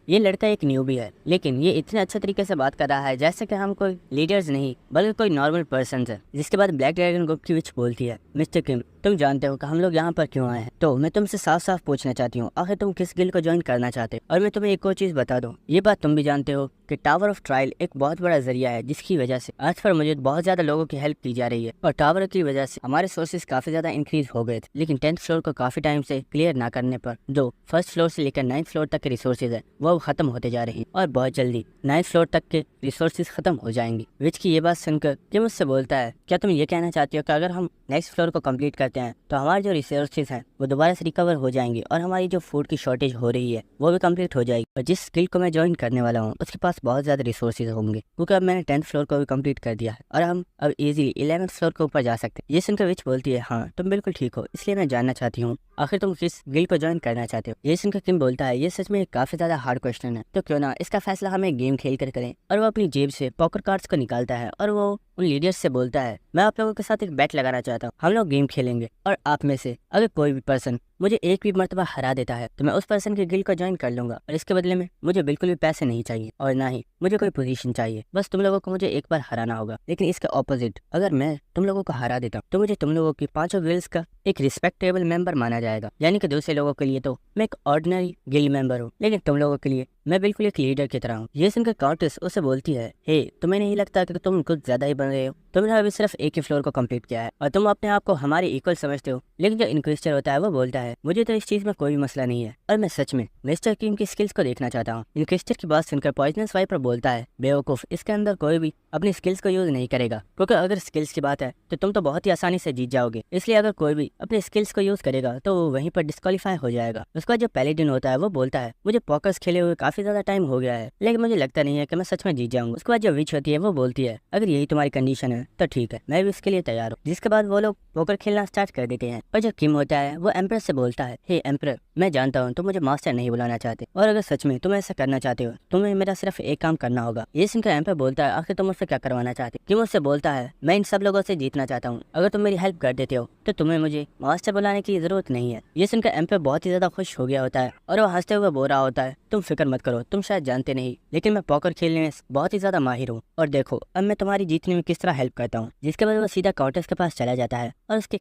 ये लड़का एक न्यूबी है लेकिन ये इतने अच्छे तरीके से बात कर रहा है जैसे कि हम कोई लीडर्स नहीं बल्कि कोई नॉर्मल पर्सन है। जिसके बाद ब्लैक ड्रैगन ग्रुप की विच बोलती है मिस्टर किम तुम जानते हो कि हम लोग यहाँ पर क्यों आए हैं, तो मैं तुमसे साफ साफ पूछना चाहती हूँ आखिर तुम किस गिल्ड को ज्वाइन करना चाहते हो। और मैं तुम्हें एक और चीज बता दूं, ये बात तुम भी जानते हो कि टावर ऑफ ट्रायल एक बहुत बड़ा जरिया है जिसकी वजह से आज पर मुझे बहुत ज्यादा लोगों की हेल्प की जा रही है और टावर की वजह से हमारे सोर्सेज काफी ज्यादा इंक्रीज हो गए थे। लेकिन 10th फ्लोर को काफी टाइम से क्लियर ना करने पर जो फर्स्ट फ्लोर से लेकर 9th फ्लोर तक के रिसोर्सेज है वो खत्म होते जा रहे हैं और बहुत जल्दी 9th फ्लोर तक के रिसोर्सेज खत्म हो जाएंगे। विच की ये बात सुनकर किम मुझसे बोलता है क्या तुम ये कहना चाहती हो कि अगर हम नेक्स्ट फ्लोर को कंप्लीट करते हैं तो हमारे जो रिसोर्सेज हैं वो दोबारा से रिकवर हो जाएंगे और हमारी जो फूड की शॉर्टेज हो रही है वो भी कंप्लीट हो जाएगी। और जिस स्किल को मैं ज्वाइन करने वाला हूँ उसके पास बहुत ज़्यादा रिसोर्सेज होंगे क्योंकि अब मैंने 10th फ्लोर को भी कंप्लीट कर दिया है और हम अब इजीली 11th फ्लोर के ऊपर जा सकते हैं। ये सुनकर विच बोलती है, हाँ तुम बिल्कुल ठीक हो, इसलिए मैं जानना चाहती हूँ आखिर तुम किस गिल को ज्वाइन करना चाहते हो। ये सुनकर किम बोलता है, ये सच में काफी ज्यादा हार्ड क्वेश्चन है, तो क्यों ना इसका फैसला हमें गेम खेल कर करें। और वो अपनी जेब से पॉकर कार्ड्स को निकालता है और वो उन लीडर्स से बोलता है, मैं आप लोगों के साथ एक बैट लगाना चाहता हूँ, हम लोग गेम खेलेंगे और आप में से अगर कोई भी पर्सन मुझे एक भी मर्तबा हरा देता है तो मैं उस पर्सन के गिल्ड को ज्वाइन कर लूंगा और इसके बदले में मुझे बिल्कुल भी पैसे नहीं चाहिए और ना ही मुझे कोई पोजीशन चाहिए, बस तुम लोगों को मुझे एक बार हराना होगा। लेकिन इसके ऑपोजिट अगर मैं तुम लोगों को हरा देता हूँ तो मुझे तुम लोगों की 5 गिल्ड्स का एक रिस्पेक्टेबल मेंबर माना जाएगा, यानी कि दूसरे लोगों के लिए तो मैं एक ऑर्डिनरी गिल्ड मेंबर हूँ, लेकिन तुम लोगों के लिए मैं बिल्कुल एक लीडर की तरह हूँ। ये सुनकर काउंटेस उसे बोलती है, हे तुम्हें नहीं लगता कि तुम कुछ ज्यादा ही बन रहे हो, तुमने अभी सिर्फ एक ही फ्लोर को कंप्लीट किया है और तुम अपने आप को हमारे इक्वल समझते हो। लेकिन जो इनक्विजिटर होता है वो बोलता है, मुझे तो इस चीज में कोई भी मसला नहीं है और मैं सच में मिस्टर किम की स्किल्स को देखना चाहता हूँ। इनक्विजिटर की बात सुनकर पॉइजनस वाइपर बोलता है, बेवकूफ, इसके अंदर कोई भी अपनी स्किल्स को यूज नहीं करेगा, क्योंकि अगर स्किल्स की बात है तो तुम तो बहुत ही आसानी से जीत जाओगे, इसलिए अगर कोई भी अपने स्किल्स को यूज करेगा तो वो वहीं पर डिस्क्वालीफाई हो जाएगा। उसका जो पैलेडिन होता है वो बोलता है, मुझे पॉकर्स खेले हुए काफी ज्यादा टाइम हो गया है, लेकिन मुझे लगता नहीं है कि मैं सच में जीत जाऊंगा। उसके बाद जो विच होती है वो बोलती है, अगर यही तुम्हारी कंडीशन है तो ठीक है, मैं भी इसके लिए तैयार हूँ। जिसके बाद वो लोग पोकर खेलना स्टार्ट कर देते हैं और जो किम होता है वो एम्प्रेस से बोलता है, हे एम्प्रेस, मैं जानता हूँ तुम मुझे मास्टर नहीं बुलाना चाहते और अगर सच में तुम ऐसा करना चाहते हो तुम्हें मेरा सिर्फ एक काम करना होगा। ये सुनकर एम्प्रेस बोलता है, आखिर तुम मुझसे क्या करवाना चाहते हो। किम उससे बोलता है, मैं इन सब लोगों से जीतना चाहता हूँ, अगर तुम मेरी हेल्प कर देते हो तो तुम्हें मुझे मास्टर बुलाने की जरूरत नहीं है। ये सुनकर एम्प्रेस बहुत ही ज्यादा खुश हो गया होता है और वो हंसते हुए बोल रहा होता है, तुम फिक्र मत करो, तुम शायद जानते नहीं लेकिन मैं पॉकर खेलने में बहुत ही ज्यादा माहिर हूँ और देखो अब मैं तुम्हारी जीतने में किस तरह हेल्प करता हूँ। जिसके बाद वो सीधा काउंटर्स के पास चला जाता है और उसके